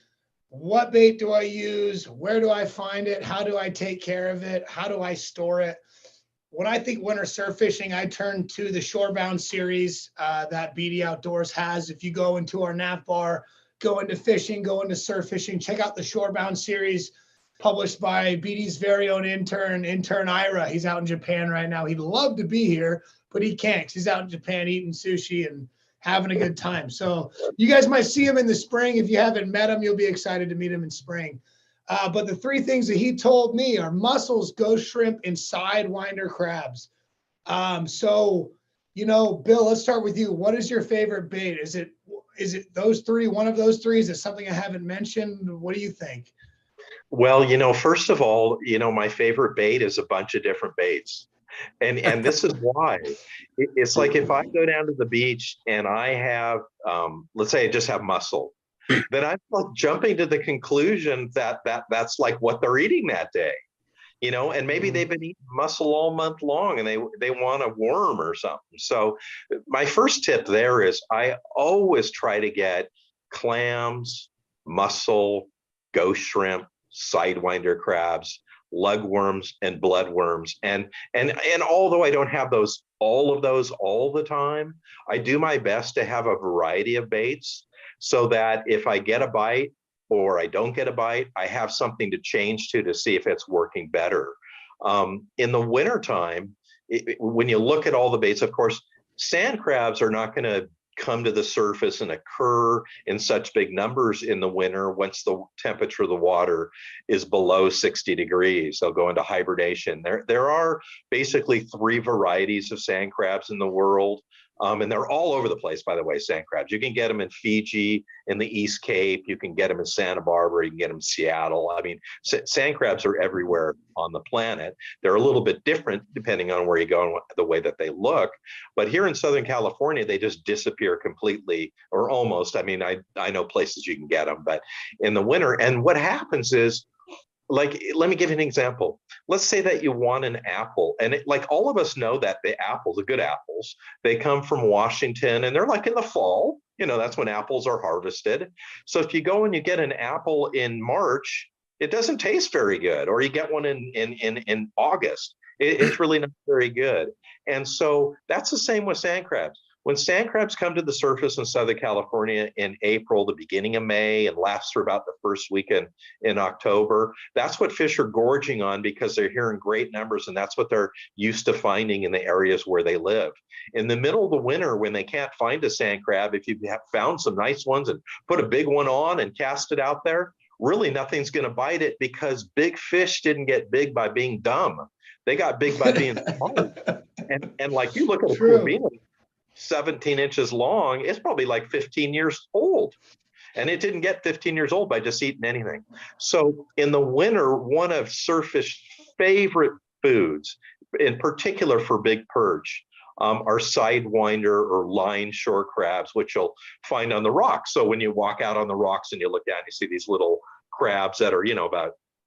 Speaker 1: What bait do I use? Where do I find it? How do I take care of it? How do I store it? When I think winter surf fishing, I turn to the Shorebound series that BD Outdoors has. If you go into our nav bar, go into fishing, go into surf fishing, check out the Shorebound series published by BD's very own intern Ira. He's out in Japan right now. He'd love to be here, but he can't 'cause he's out in Japan eating sushi and having a good time. So you guys might see him in the spring. If you haven't met him, you'll be excited to meet him in spring. But the three things that he told me are mussels, ghost shrimp, and sidewinder crabs. So, Bill, let's start with you. What is your favorite bait? Is it those three, one of those three? Is it something I haven't mentioned? What do you think?
Speaker 2: Well, first of all, my favorite bait is a bunch of different baits. And this is why. It's like if I go down to the beach and I have, let's say I just have mussel, then I'm like jumping to the conclusion that that's like what they're eating that day, and maybe they've been eating mussel all month long and they want a worm or something. So my first tip there is I always try to get clams, mussel, ghost shrimp, sidewinder crabs, lugworms, and bloodworms. And although I don't have all of those all the time, I do my best to have a variety of baits so that if I get a bite or I don't get a bite, I have something to change to see if it's working better. In the wintertime, when you look at all the baits, of course, sand crabs are not going to come to the surface and occur in such big numbers in the winter once the temperature of the water is below 60 degrees. They'll go into hibernation. There are basically three varieties of sand crabs in the world. And they're all over the place, by the way, sand crabs. You can get them in Fiji, in the East Cape. You can get them in Santa Barbara. You can get them in Seattle. I mean, sand crabs are everywhere on the planet. They're a little bit different depending on where you go and the way that they look. But here in Southern California, they just disappear completely or almost. I mean, I know places you can get them, but in the winter. And what happens is, like, let me give you an example. Let's say that you want an apple, and like all of us know that the apples, the good apples, they come from Washington, and they're like in the fall. That's when apples are harvested. So if you go and you get an apple in March, it doesn't taste very good, or you get one in August. It's really not very good. And so that's the same with sand crabs. When sand crabs come to the surface in Southern California in April, the beginning of May, and lasts for about the first weekend in October, that's what fish are gorging on because they're here in great numbers, and that's what they're used to finding in the areas where they live. In the middle of the winter, when they can't find a sand crab, if you have found some nice ones and put a big one on and cast it out there, really nothing's going to bite it because big fish didn't get big by being dumb. They got big by being smart. And like you look at a Corvina, 17 inches long, it's probably like 15 years old. And it didn't get 15 years old by just eating anything. So in the winter, one of surfish's favorite foods, in particular for big perch, are sidewinder or line shore crabs, which you'll find on the rocks. So when you walk out on the rocks and you look down, you see these little crabs that are,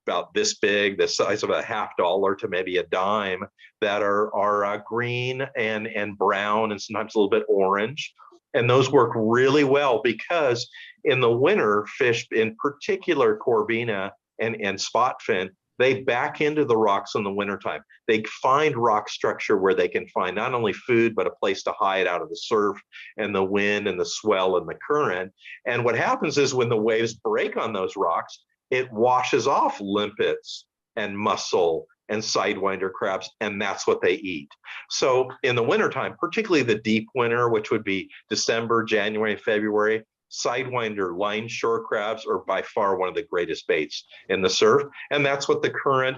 Speaker 2: about this big, the size of a $50 to maybe a dime, that are green and brown and sometimes a little bit orange. And those work really well because in the winter, fish, in particular Corvina and spotfin, they back into the rocks in the wintertime. They find rock structure where they can find not only food, but a place to hide out of the surf and the wind and the swell and the current. And what happens is when the waves break on those rocks, it washes off limpets and mussel and sidewinder crabs, and that's what they eat. So in the wintertime, particularly the deep winter, which would be December, January, February, sidewinder line shore crabs are by far one of the greatest baits in the surf. And that's what the current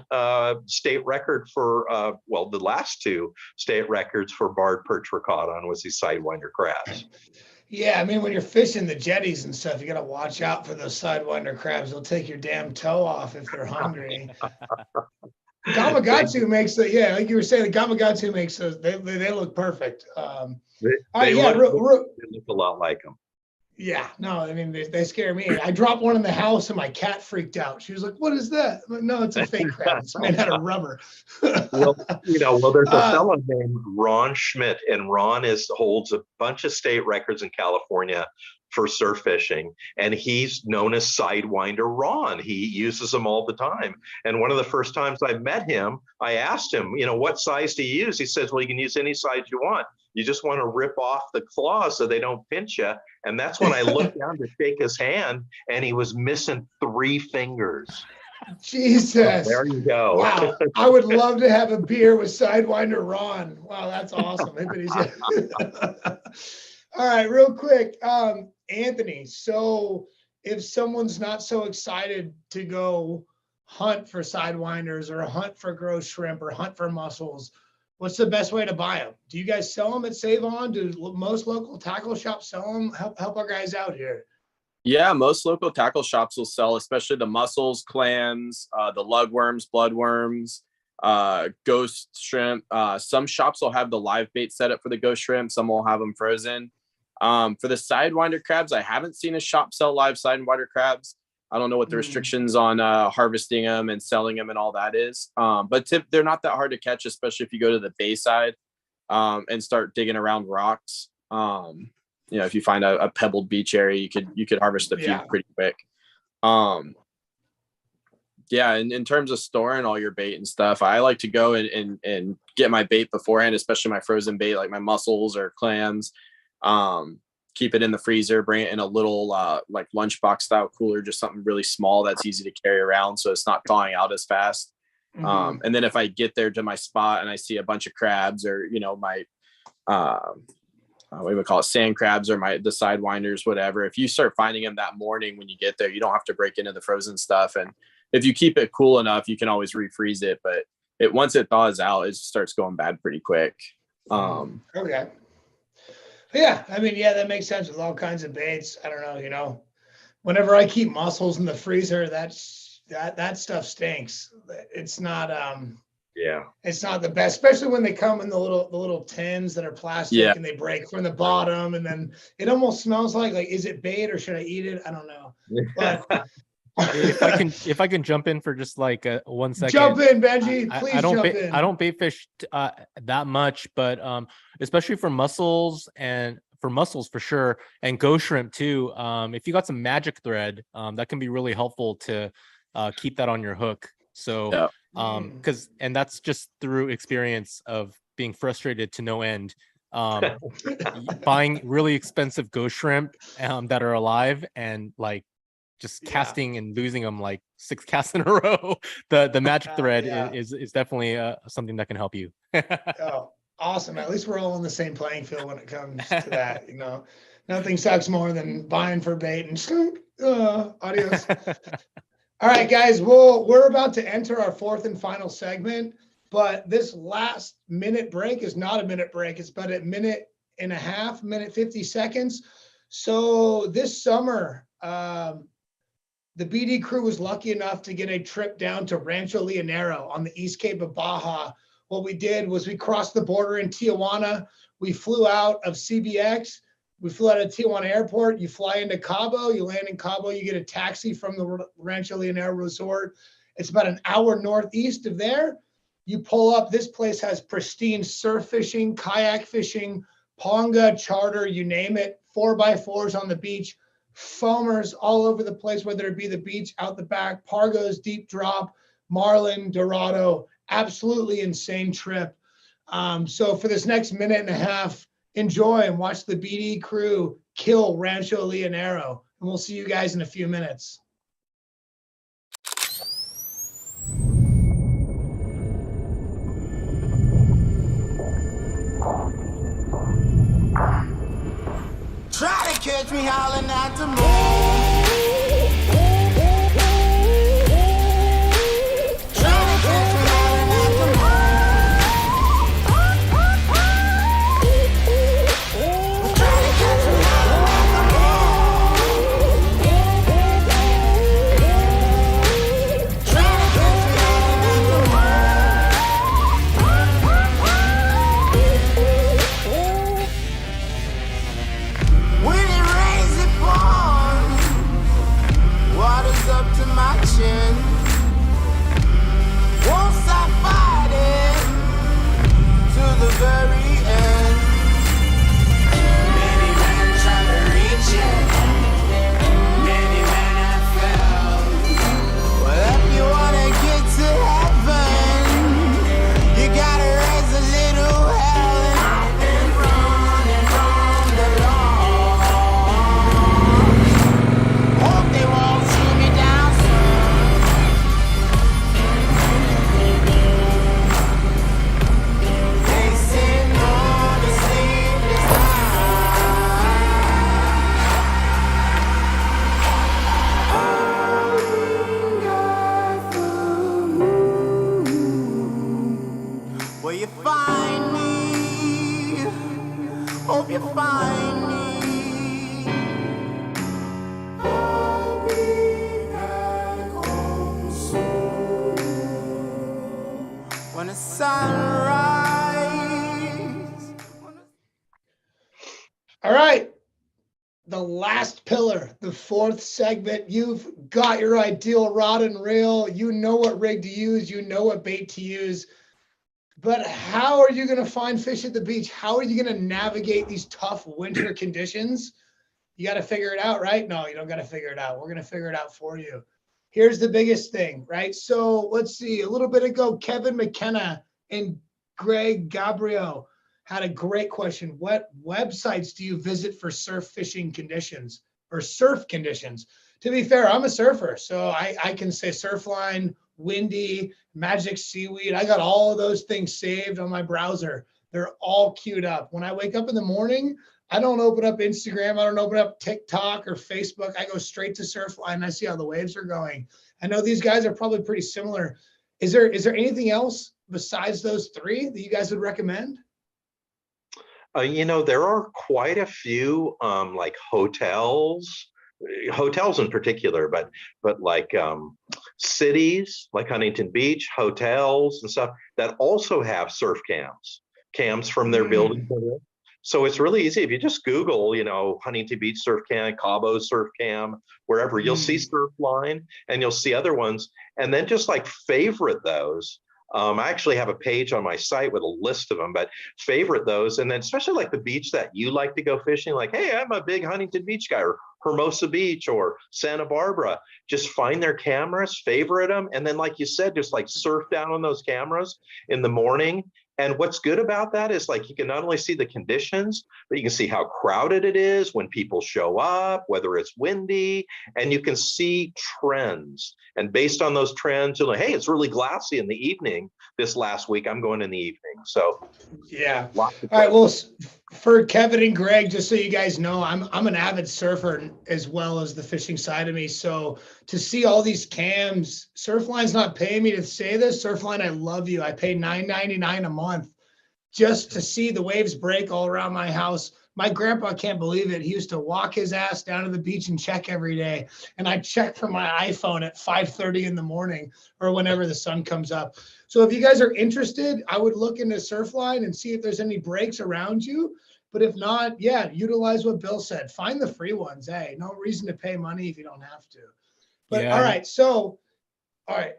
Speaker 2: state record for, the last two state records for barred perch were caught on was these sidewinder crabs.
Speaker 1: Yeah, I mean, when you're fishing the jetties and stuff, you got to watch out for those sidewinder crabs. They'll take your damn toe off if they're hungry. Gamakatsu makes the, yeah, like you were saying, the Gamakatsu makes those, they look perfect. All right, yeah,
Speaker 2: they look a lot like them.
Speaker 1: yeah, no, I mean, they scare me. I dropped one in the house and my cat freaked out. She was like, what is that? I'm like, no, it's a fake crab. It's made out of rubber.
Speaker 2: Well, there's a fellow named Ron Schmidt, and Ron holds a bunch of state records in California for surf fishing, and he's known as Sidewinder Ron. He uses them all the time. And one of the first times I met him, I asked him, what size do you use? He says, well, you can use any size you want. You just want to rip off the claws so they don't pinch you. And that's when I looked down to shake his hand, and he was missing 3 fingers.
Speaker 1: Jesus.
Speaker 2: So there you go.
Speaker 1: Wow. I would love to have a beer with Sidewinder Ron. Wow, that's awesome. All right, real quick. Anthony, so if someone's not so excited to go hunt for sidewinders or hunt for gross shrimp or hunt for mussels, what's the best way to buy them? Do you guys sell them at Save On? Do most local tackle shops sell them? Help our guys out here.
Speaker 4: Yeah, most local tackle shops will sell, especially the mussels, clams, the lugworms, bloodworms, ghost shrimp. Some shops will have the live bait set up for the ghost shrimp. Some will have them frozen. For the sidewinder crabs, I haven't seen a shop sell live sidewinder crabs. I don't know what the restrictions on harvesting them and selling them and all that is. But they're not that hard to catch, especially if you go to the bayside and start digging around rocks. If you find a pebbled beach area, you could harvest a few pretty quick. And in terms of storing all your bait and stuff, I like to go and get my bait beforehand, especially my frozen bait, like my mussels or clams. Keep it in the freezer, bring it in a little like lunchbox style cooler, just something really small that's easy to carry around so it's not thawing out as fast. And then if I get there to my spot and I see a bunch of crabs or my what do we call it, sand crabs or the sidewinders, whatever, if you start finding them that morning when you get there, you don't have to break into the frozen stuff. And if you keep it cool enough, you can always refreeze it, but once it thaws out, it starts going bad pretty quick.
Speaker 1: Okay. Yeah, I mean, that makes sense with all kinds of baits. I don't know, whenever I keep mussels in the freezer, that stuff stinks. It's not it's not the best, especially when they come in the little tins that are plastic and they break from the bottom, and then it almost smells like is it bait or should I eat it? I don't know. But
Speaker 3: if I can jump in for just like 1 second.
Speaker 1: Jump in, Benji. Please jump in.
Speaker 3: I don't bait fish that much, but especially for mussels for sure, and ghost shrimp too. If you got some magic thread, that can be really helpful to keep that on your hook. So and that's just through experience of being frustrated to no end. Buying really expensive ghost shrimp that are alive and just casting and losing them 6 casts in a row. The magic thread is definitely something that can help you.
Speaker 1: Oh, awesome. At least we're all on the same playing field when it comes to that. Nothing sucks more than buying for bait and adios. All right, guys, we're about to enter our 4th and final segment, but this last minute break is not a minute break. It's about a minute and a half, minute 50 seconds. So this summer, the BD crew was lucky enough to get a trip down to Rancho Leonero on the East Cape of Baja. What we did was we crossed the border in Tijuana. We flew out of CBX. We flew out of Tijuana Airport. You fly into Cabo. You land in Cabo. You get a taxi from the Rancho Leonero Resort. It's about an hour northeast of there. You pull up. This place has pristine surf fishing, kayak fishing, ponga, charter, you name it. 4x4s on the beach. Foamers all over the place, whether it be the beach, out the back, Pargos, deep drop, marlin, dorado. Absolutely insane trip. So for this next minute and a half, enjoy and watch the BD crew kill Rancho Leonero. And we'll see you guys in a few minutes.
Speaker 8: Try to catch me howling at the moon. Try to catch me howling at the moon. my chin. Won't stop fighting to the very end. Many men try to reach it, many men have failed. Well, if you wanna get to heaven, you gotta raise a little hell. And I've been running from the law. Hope they won't shoot me down soon. They say no to sleepless nights. Will you find me? Hope you find me. I'll be back home soon. When the sunrise.
Speaker 1: All right. The last pillar, the fourth segment. You've got your ideal rod and reel. You know what rig to use. You know what bait to use. But how are you going to find fish at the beach? How are you going to navigate these tough winter conditions? You got to figure it out, right? No, you don't got to figure it out. We're going to figure it out for you. Here's the biggest thing, right? So let's see. A little bit ago, Kevin McKenna and Greg Gabriel had a great question. What websites do you visit for surf fishing conditions or surf conditions? To be fair, I'm a surfer, so I can say Surfline, Windy, Magic Seaweed. I got all of those things saved on my browser. They're all queued up. When I wake up in the morning, I don't open up Instagram. I don't open up TikTok or Facebook. I go straight to Surfline and I see how the waves are going. I know these guys are probably pretty similar. Is there anything else besides those three that you guys would recommend?
Speaker 2: There are quite a few like hotels in particular, but like cities like Huntington Beach, hotels and stuff that also have surf cams from their building. So it's really easy if you just Google, Huntington Beach surf cam, Cabo surf cam, wherever, you'll see Surfline and you'll see other ones, and then just like favorite those. I actually have a page on my site with a list of them, but favorite those. And then especially like the beach that you like to go fishing, like, hey, I'm a big Huntington Beach guy, or Hermosa Beach or Santa Barbara. Just find their cameras, favorite them. And then, like you said, just like surf down on those cameras in the morning. And what's good about that is like you can not only see the conditions, but you can see how crowded it is when people show up, whether it's windy, and you can see trends. And based on those trends, you're like, hey, it's really glassy in the evening this last week. I'm going in the evening. So
Speaker 1: yeah. All right. Well, for Kevin and Greg, just so you guys know, I'm an avid surfer as well as the fishing side of me. So to see all these cams, Surfline's not paying me to say this. Surfline, I love you. I pay $9.99 a month just to see the waves break all around my house. My grandpa can't believe it. He used to walk his ass down to the beach and check every day. And I check from my iPhone at 5:30 in the morning or whenever the sun comes up. So if you guys are interested, I would look into Surfline and see if there's any breaks around you. But if not, yeah, utilize what Bill said. Find the free ones. Hey, no reason to pay money if you don't have to. But
Speaker 3: Yeah.
Speaker 1: All right. So, all right.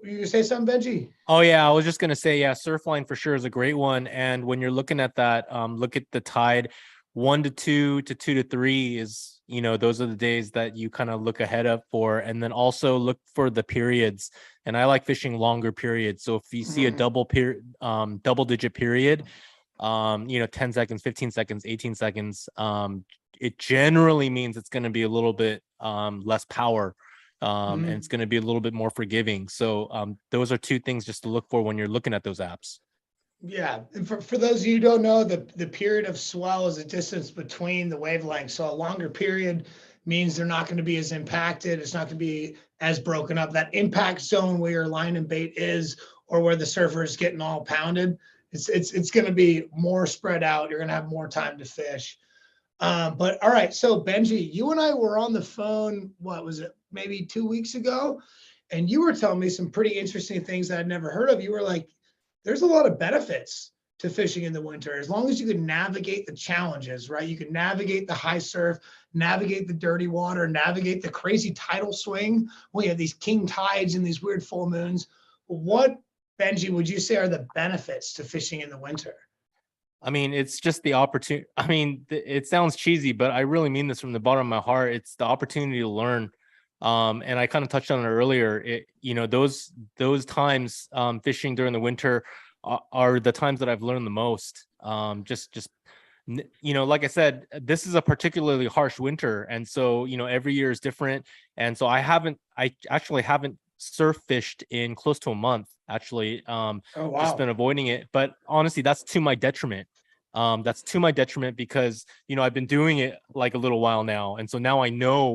Speaker 1: You gonna say something, Benji?
Speaker 3: Oh yeah, I was just gonna say, yeah, Surfline for sure is a great one. And when you're looking at that, look at the tide, 1 to 2 to 2 to 3 is, those are the days that you kind of look ahead of for, and then also look for the periods. And I like fishing longer periods. So if you see a double digit period, 10 seconds, 15 seconds, 18 seconds, it generally means it's going to be a little bit less power. And it's going to be a little bit more forgiving. So those are two things just to look for when you're looking at those apps.
Speaker 1: Yeah. And for those of you who don't know, the period of swell is a distance between the wavelengths. So a longer period means they're not going to be as impacted. It's not going to be as broken up. That impact zone where your line and bait is, or where the surfer is getting all pounded, it's going to be more spread out. You're going to have more time to fish. But all right. So Benji, you and I were on the phone, what was it, maybe 2 weeks ago? And you were telling me some pretty interesting things that I'd never heard of. You were like, there's a lot of benefits to fishing in the winter. As long as you can navigate the challenges, right? You can navigate the high surf, navigate the dirty water, navigate the crazy tidal swing. We have these king tides and these weird full moons. What, Benjie, would you say are the benefits to fishing in the winter?
Speaker 3: I mean, it's just the opportunity. I mean, it sounds cheesy, but I really mean this from the bottom of my heart. It's the opportunity to learn. And I kind of touched on it earlier. Those times fishing during the winter are the times that I've learned the most. Like I said, this is a particularly harsh winter, and so every year is different. And so I actually haven't surf fished in close to a month. Actually,
Speaker 1: Oh, wow.
Speaker 3: just been avoiding it. But honestly, that's to my detriment. That's to my detriment because I've been doing it like a little while now, and so now I know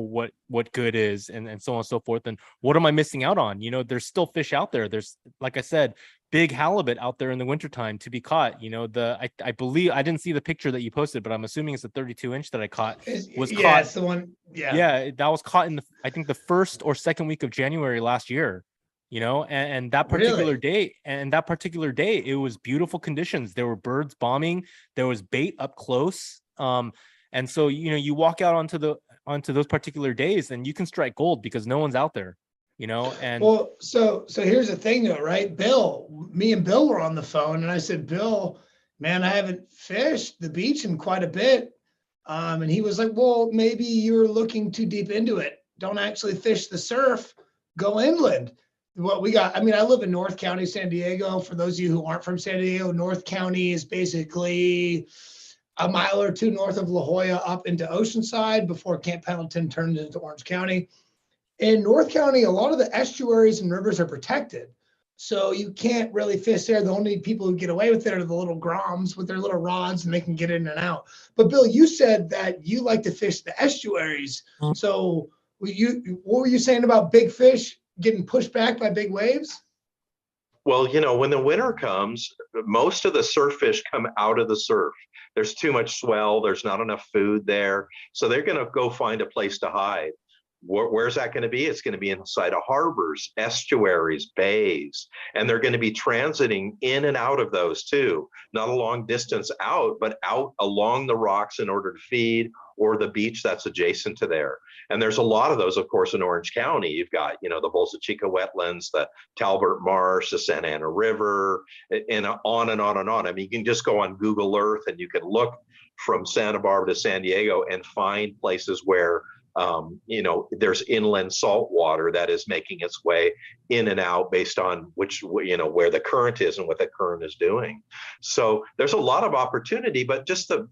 Speaker 3: what good is, and so on and so forth. And what am I missing out on? There's still fish out there. There's, like I said, big halibut out there in the wintertime to be caught. I believe I didn't see the picture that you posted, but I'm assuming it's a 32-inch that I caught.
Speaker 1: Yeah, it's the one.
Speaker 3: Yeah, that was caught in I think the first or second week of January last year. And that particular day, it was beautiful conditions. There were birds bombing, there was bait up close. And so you walk out onto those particular days and you can strike gold because no one's out there. And
Speaker 1: well, so here's the thing though, right? Me and Bill were on the phone and I said, Bill, man, I haven't fished the beach in quite a bit. And he was like, well, maybe you're looking too deep into it. Don't actually fish the surf, go inland. What we got, I live in North County, San Diego. For those of you who aren't from San Diego, North County is basically a mile or two north of La Jolla up into Oceanside before Camp Pendleton turned into Orange County. In North County, a lot of the estuaries and rivers are protected. So you can't really fish there. The only people who get away with it are the little groms with their little rods, and they can get in and out. But Bill, you said that you like to fish the estuaries. So what were you saying about big fish getting pushed back by big waves?
Speaker 2: Well, when the winter comes, most of the surf fish come out of the surf. There's too much swell. There's not enough food there. So they're going to go find a place to hide. Where's that going to be? It's going to be inside of harbors, estuaries, bays, and they're going to be transiting in and out of those too. Not a long distance out, but out along the rocks in order to feed, or the beach that's adjacent to there. And there's a lot of those, of course, in Orange County. You've got, the Bolsa Chica wetlands, the Talbert Marsh, the Santa Ana River, and on and on and on. You can just go on Google Earth and you can look from Santa Barbara to San Diego and find places where there's inland salt water that is making its way in and out based on where the current is and what the current is doing. So there's a lot of opportunity, but just the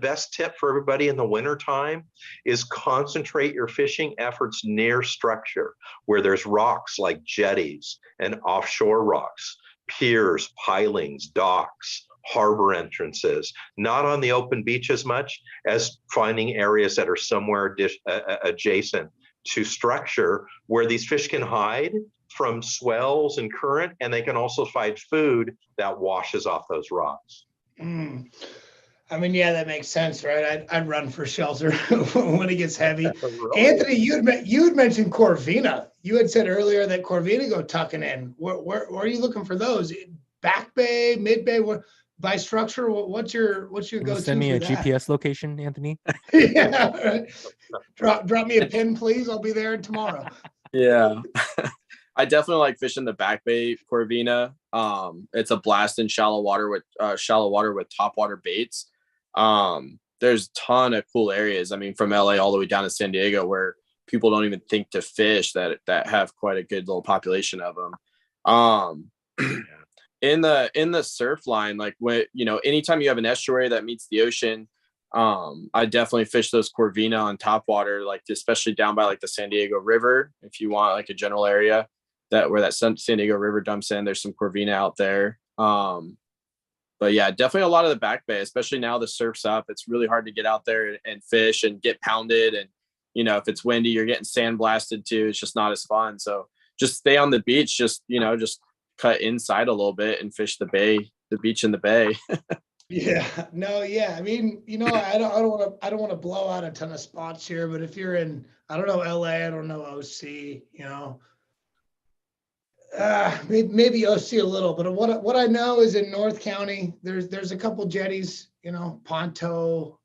Speaker 2: best tip for everybody in the wintertime is concentrate your fishing efforts near structure where there's rocks like jetties and offshore rocks, piers, pilings, docks, harbor entrances, not on the open beach as much as finding areas that are somewhere adjacent to structure where these fish can hide from swells and current, and they can also find food that washes off those rocks.
Speaker 1: Yeah, that makes sense, right? I'd run for shelter when it gets heavy.
Speaker 2: Really?
Speaker 1: Anthony, you had mentioned Corvina. You had said earlier that Corvina go tucking in. Where are you looking for those? Back bay, mid bay? By structure, what's your go-to?
Speaker 3: Send me a
Speaker 1: that?
Speaker 3: GPS location, Anthony.
Speaker 1: Yeah, right. Drop me a pin, please. I'll be there tomorrow.
Speaker 4: Yeah. I definitely like fishing the back bay Corvina. It's a blast in shallow water with topwater baits. There's a ton of cool areas. From LA all the way down to San Diego where people don't even think to fish that have quite a good little population of them. In the surf line, like when anytime you have an estuary that meets the ocean, I definitely fish those Corvina on top water, like especially down by like the San Diego River. If you want like a general area where that San Diego River dumps in, there's some Corvina out there. But yeah, definitely a lot of the back bay, especially now the surf's up. It's really hard to get out there and fish and get pounded. And if it's windy, you're getting sandblasted too. It's just not as fun. So just stay on the beach. Just cut inside a little bit and fish the beach in the bay.
Speaker 1: Yeah, no, yeah. I don't want to blow out a ton of spots here, but if you're in, I don't know, LA, I don't know, OC, Maybe OC a little, but what I know is in North County, there's a couple jetties, Ponto.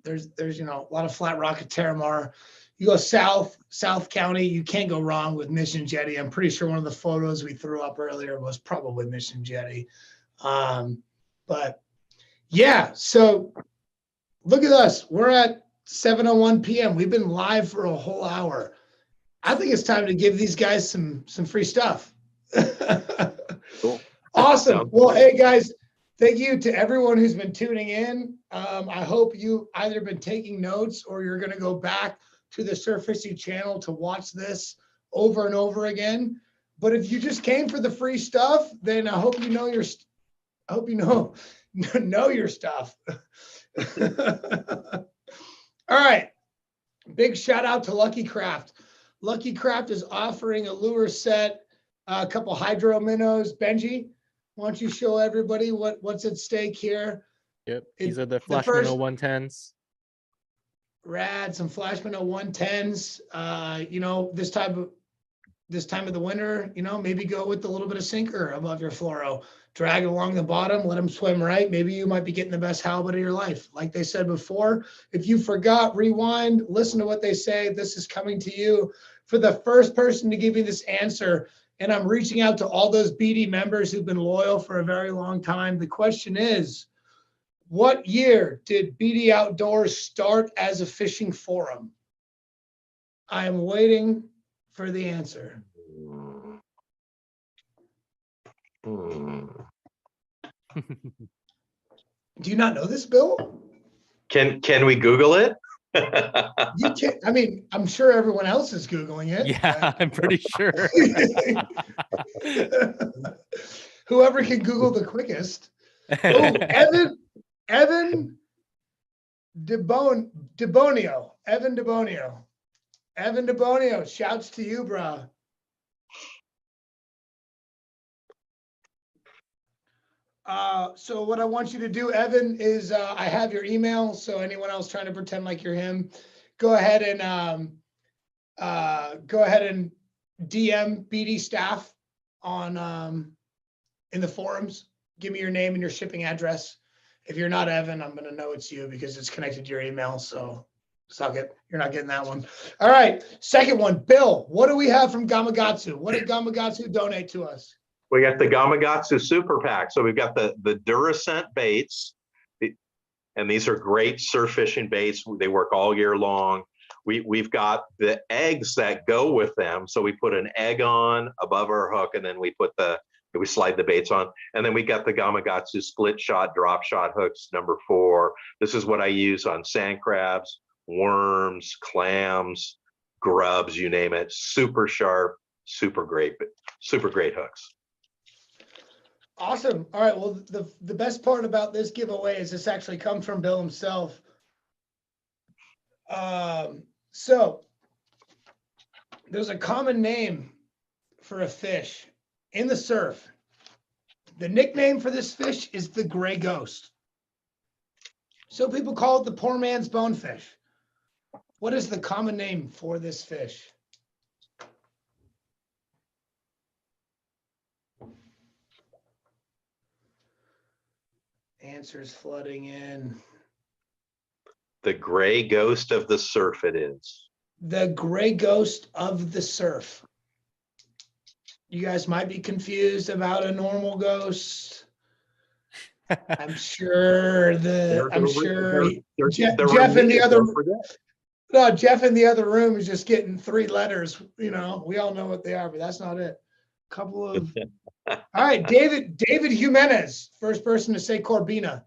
Speaker 1: There's a lot of Flat Rock at Terramar. You go South County, you can't go wrong with Mission Jetty. I'm pretty sure one of the photos we threw up earlier was probably Mission Jetty. But yeah, so look at us. We're at 7:01 p.m. We've been live for a whole hour. I think it's time to give these guys some free stuff.
Speaker 2: Cool.
Speaker 1: Awesome. Well, hey guys, thank you to everyone who's been tuning in. I hope you either been taking notes or you're going to go back to the Surf Fishing channel to watch this over and over again. But if you just came for the free stuff, then I hope you know your know your stuff. All right. Big shout out to Lucky Craft. Lucky Craft is offering a lure set, a couple hydro minnows. Benji, why don't you show everybody what's at stake here?
Speaker 3: Yep, these are the Flash Minnow 110s.
Speaker 1: Rad, some Flash Minnow 110s. This time of the winter, maybe go with a little bit of sinker above your fluoro. Drag it along the bottom, let them swim right. Maybe you might be getting the best halibut of your life. Like they said before, if you forgot, rewind, listen to what they say. This is coming to you for the first person to give you this answer. And I'm reaching out to all those BD members who've been loyal for a very long time. The question is, what year did BD Outdoors start as a fishing forum? I am waiting for the answer. Do you not know this, Bill?
Speaker 2: Can we Google it?
Speaker 1: You can't. I mean, I'm sure everyone else is Googling it.
Speaker 3: Yeah, I'm pretty sure.
Speaker 1: Whoever can Google the quickest. Oh, Evan DeBonio. Evan DeBonio. Shouts to you, bro. So what I want you to do, Evan, is I have your email. So anyone else trying to pretend like you're him, go ahead and DM BD staff on in the forums. Give me your name and your shipping address. If you're not Evan, I'm gonna know it's you because it's connected to your email. So suck it. You're not getting that one. All right. Second one, Bill. What do we have from Gamakatsu? What did Gamakatsu donate to us?
Speaker 2: We got the Gamakatsu Super Pack. So we've got the Duracent baits, and these are great surf fishing baits. They work all year long. We've got the eggs that go with them. So we put an egg on above our hook, and then we slide the baits on. And then we got the Gamakatsu split shot, drop shot hooks, number 4. This is what I use on sand crabs, worms, clams, grubs, you name it. Super sharp, super great hooks.
Speaker 1: Awesome. All right. Well, the best part about this giveaway is this actually comes from Bill himself. So there's a common name for a fish in the surf. The nickname for this fish is the gray ghost. So people call it the poor man's bonefish. What is the common name for this fish? Answers flooding in.
Speaker 2: The gray ghost of the surf it is.
Speaker 1: The gray ghost of the surf. You guys might be confused about a normal ghost. I'm sure Jeff in the other Jeff in the other room is just getting 3 letters. We all know what they are, but that's not it. Couple of all right, David Jimenez, first person to say Corbina.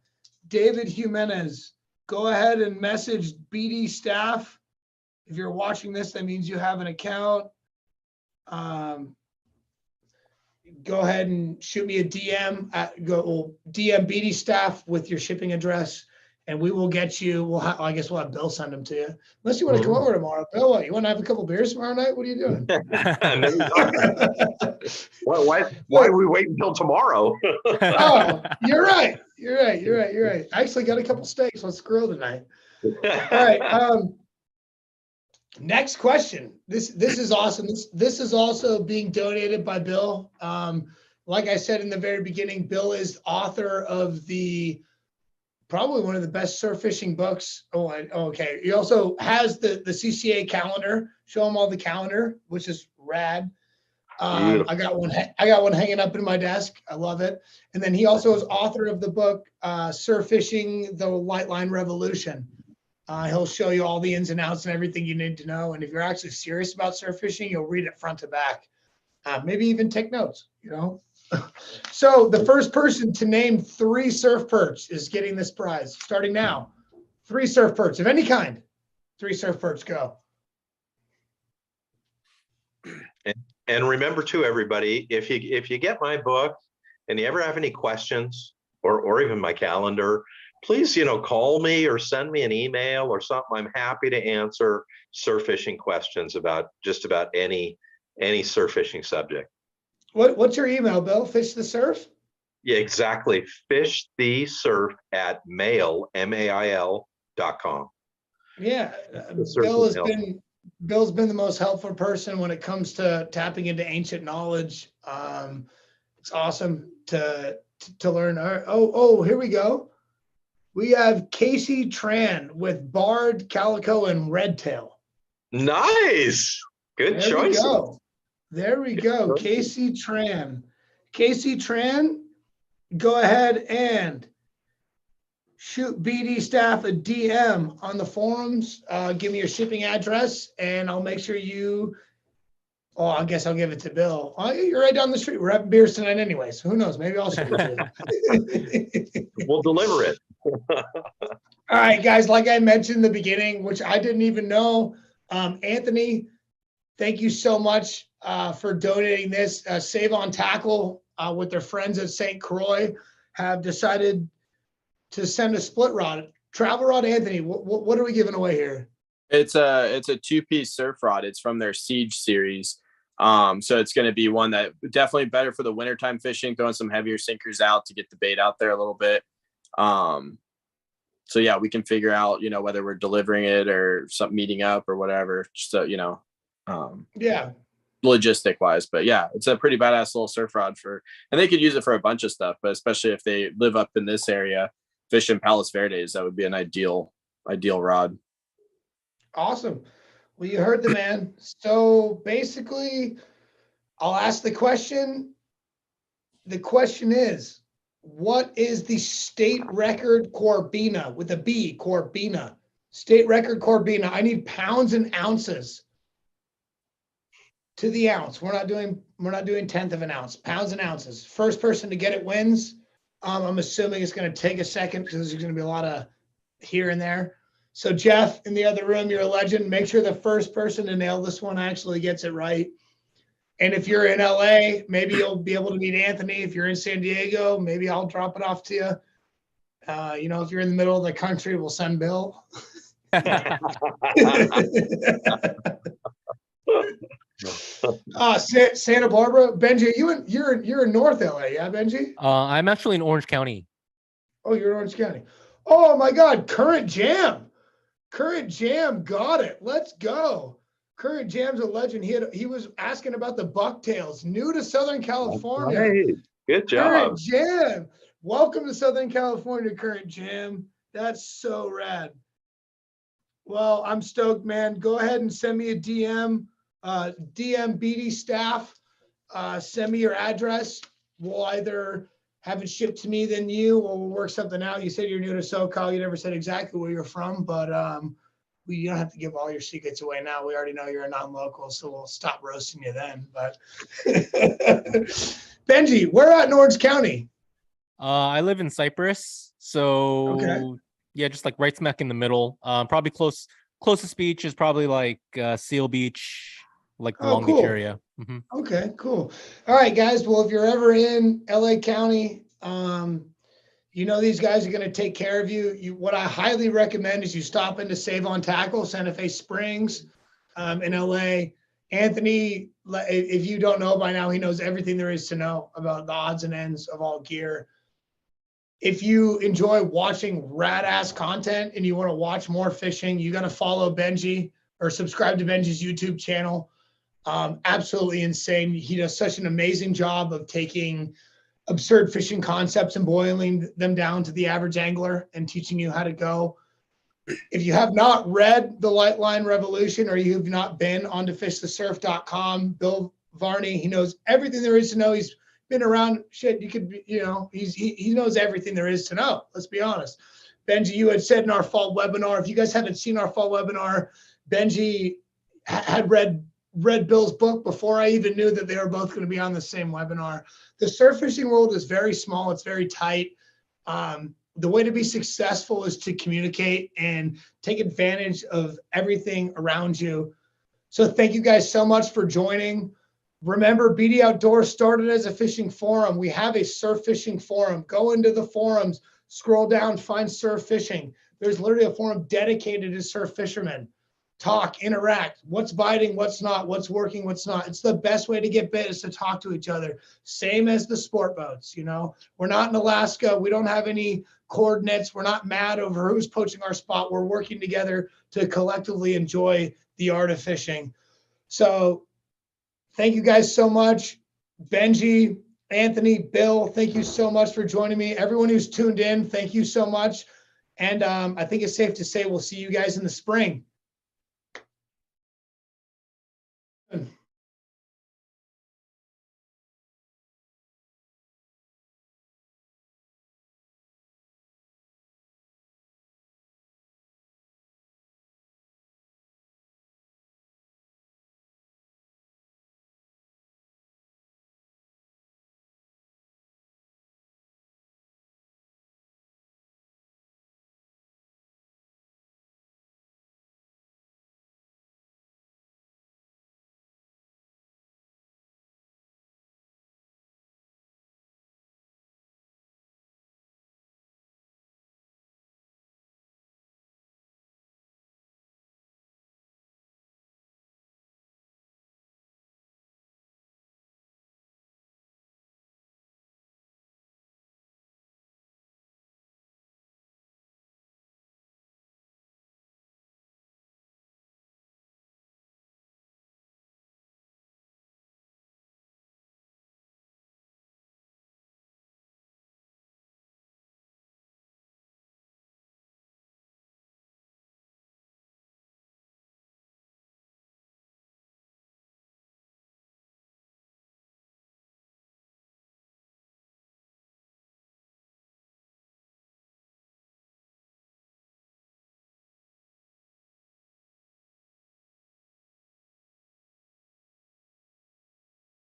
Speaker 1: David Jimenez, go ahead and message BD staff. If you're watching this, that means you have an account. Go ahead and shoot me a DM. DM BD staff with your shipping address, and we will get you. I guess we'll have Bill send them to you. Unless you want to come over tomorrow. Bill, what, you want to have a couple beers tomorrow night? What are you doing?
Speaker 2: Why are we waiting until tomorrow?
Speaker 1: Oh, you're right. I actually got a couple steaks. Let's grill tonight. All right. Next question. This is awesome. This is also being donated by Bill. Like I said in the very beginning, Bill is author of probably one of the best surf fishing books. Okay. He also has the CCA calendar. Show him all the calendar, which is rad. I got one hanging up in my desk. I love it. And then he also is author of the book, Surf Fishing, the Light Line Revolution. He'll show you all the ins and outs and everything you need to know. And if you're actually serious about surf fishing, you'll read it front to back. Maybe even take notes, you know? So the first person to name 3 surf perch is getting this prize starting now. 3 surf perch of any kind. 3 surf perch, go.
Speaker 2: And remember too, everybody, if you get my book and you ever have any questions or even my calendar, please, call me or send me an email or something. I'm happy to answer surf fishing questions about just about any surf fishing subject.
Speaker 1: What's your email, Bill? Fish the Surf?
Speaker 2: Yeah, exactly. Fish the surf at mail.com.
Speaker 1: Yeah. Bill's been the most helpful person when it comes to tapping into ancient knowledge. It's awesome to learn. Oh, here we go. We have Casey Tran with Barred, Calico, and Redtail.
Speaker 2: Nice. Good choice.
Speaker 1: There we go. Casey Tran. Casey Tran, go ahead and shoot BD staff a DM on the forums. Give me your shipping address, and I'll make sure you. Oh, I guess I'll give it to Bill. Oh, you're right down the street. We're having beers tonight, anyways. Who knows? Maybe I'll ship it to you.
Speaker 2: We'll deliver it.
Speaker 1: All right, guys. Like I mentioned in the beginning, which I didn't even know, Anthony, thank you so much for donating this. Save on Tackle with their friends at St. Croix have decided to send a split rod, travel rod. Anthony, what are we giving away here?
Speaker 4: It's a 2-piece surf rod. It's from their Siege series. So it's going to be one that definitely better for the wintertime fishing, throwing some heavier sinkers out to get the bait out there a little bit. So yeah, we can figure out, whether we're delivering it or something meeting up or whatever. So,
Speaker 1: yeah,
Speaker 4: logistic wise, but yeah, it's a pretty badass little surf rod and they could use it for a bunch of stuff, but especially if they live up in this area, fishing Palos Verdes, that would be an ideal rod.
Speaker 1: Awesome. Well, you heard the man. So basically, I'll ask the question. The question is, what is the state record Corbina with a B, Corbina? State record Corbina. I need pounds and ounces to the ounce. We're not doing 1/10 of an ounce. Pounds and ounces. First person to get it wins. I'm assuming it's going to take a second because there's going to be a lot of here and there. So Jeff, in the other room, you're a legend. Make sure the first person to nail this one actually gets it right. And if you're in LA, maybe you'll be able to meet Anthony. If you're in San Diego, maybe I'll drop it off to you. If you're in the middle of the country, we'll send Bill. Santa Barbara, Benjie, you're in North LA, yeah, Benjie?
Speaker 3: I'm actually in Orange County.
Speaker 1: Oh, you're in Orange County. Oh my God, Current Jam got it. Let's go. Current Jam's a legend. He was asking about the bucktails, new to Southern California.
Speaker 2: Right. Good job.
Speaker 1: Current Jam. Welcome to Southern California, Current Jam. That's so rad. Well, I'm stoked, man. Go ahead and send me a DM. DM BD staff. Send me your address. We'll either have it shipped to me than you, or we'll work something out. You said you're new to SoCal. You never said exactly where you're from, but you don't have to give all your secrets away now. We already know you're a non-local, so we'll stop roasting you then. But Benjie, where at in Orange County?
Speaker 3: I live in Cypress, so
Speaker 1: okay.
Speaker 3: Yeah, just like right smack in the middle. Probably closest beach is probably like Seal Beach, like the Long Beach area. Mm-hmm.
Speaker 1: Okay, cool. All right, guys. Well, if you're ever in LA County, these guys are going to take care of you. What I highly recommend is you stop into Save on Tackle, Santa Fe Springs, in LA. Anthony, if you don't know by now, he knows everything there is to know about the odds and ends of all gear. If you enjoy watching rad ass content and you want to watch more fishing, you got to follow Benjie or subscribe to Benjie's YouTube channel. Absolutely insane. He does such an amazing job of taking absurd fishing concepts and boiling them down to the average angler and teaching you how to go. If you have not read The Light Line Revolution, or you've not been on to fishthesurf.com, Bill Varney, he knows everything there is to know. He's been around shit. You could, he knows everything there is to know. Let's be honest. Benjie, you had said in our fall webinar, if you guys haven't seen our fall webinar, Benjie had read Bill's book before I even knew that they were both going to be on the same webinar. The surf fishing world is very small. It's very tight. The way to be successful is to communicate and take advantage of everything around you. So thank you guys so much for joining. Remember, BD Outdoors started as a fishing forum. We have a surf fishing forum. Go into the forums, scroll down, find surf fishing. There's literally a forum dedicated to surf fishermen. Talk, interact, what's biting, what's not, what's working, what's not. It's the best way to get bit is to talk to each other. Same as the sport boats, We're not in Alaska. We don't have any coordinates. We're not mad over who's poaching our spot. We're working together to collectively enjoy the art of fishing. So thank you guys so much. Benjie, Anthony, Bill, thank you so much for joining me. Everyone who's tuned in, thank you so much. And I think it's safe to say we'll see you guys in the spring.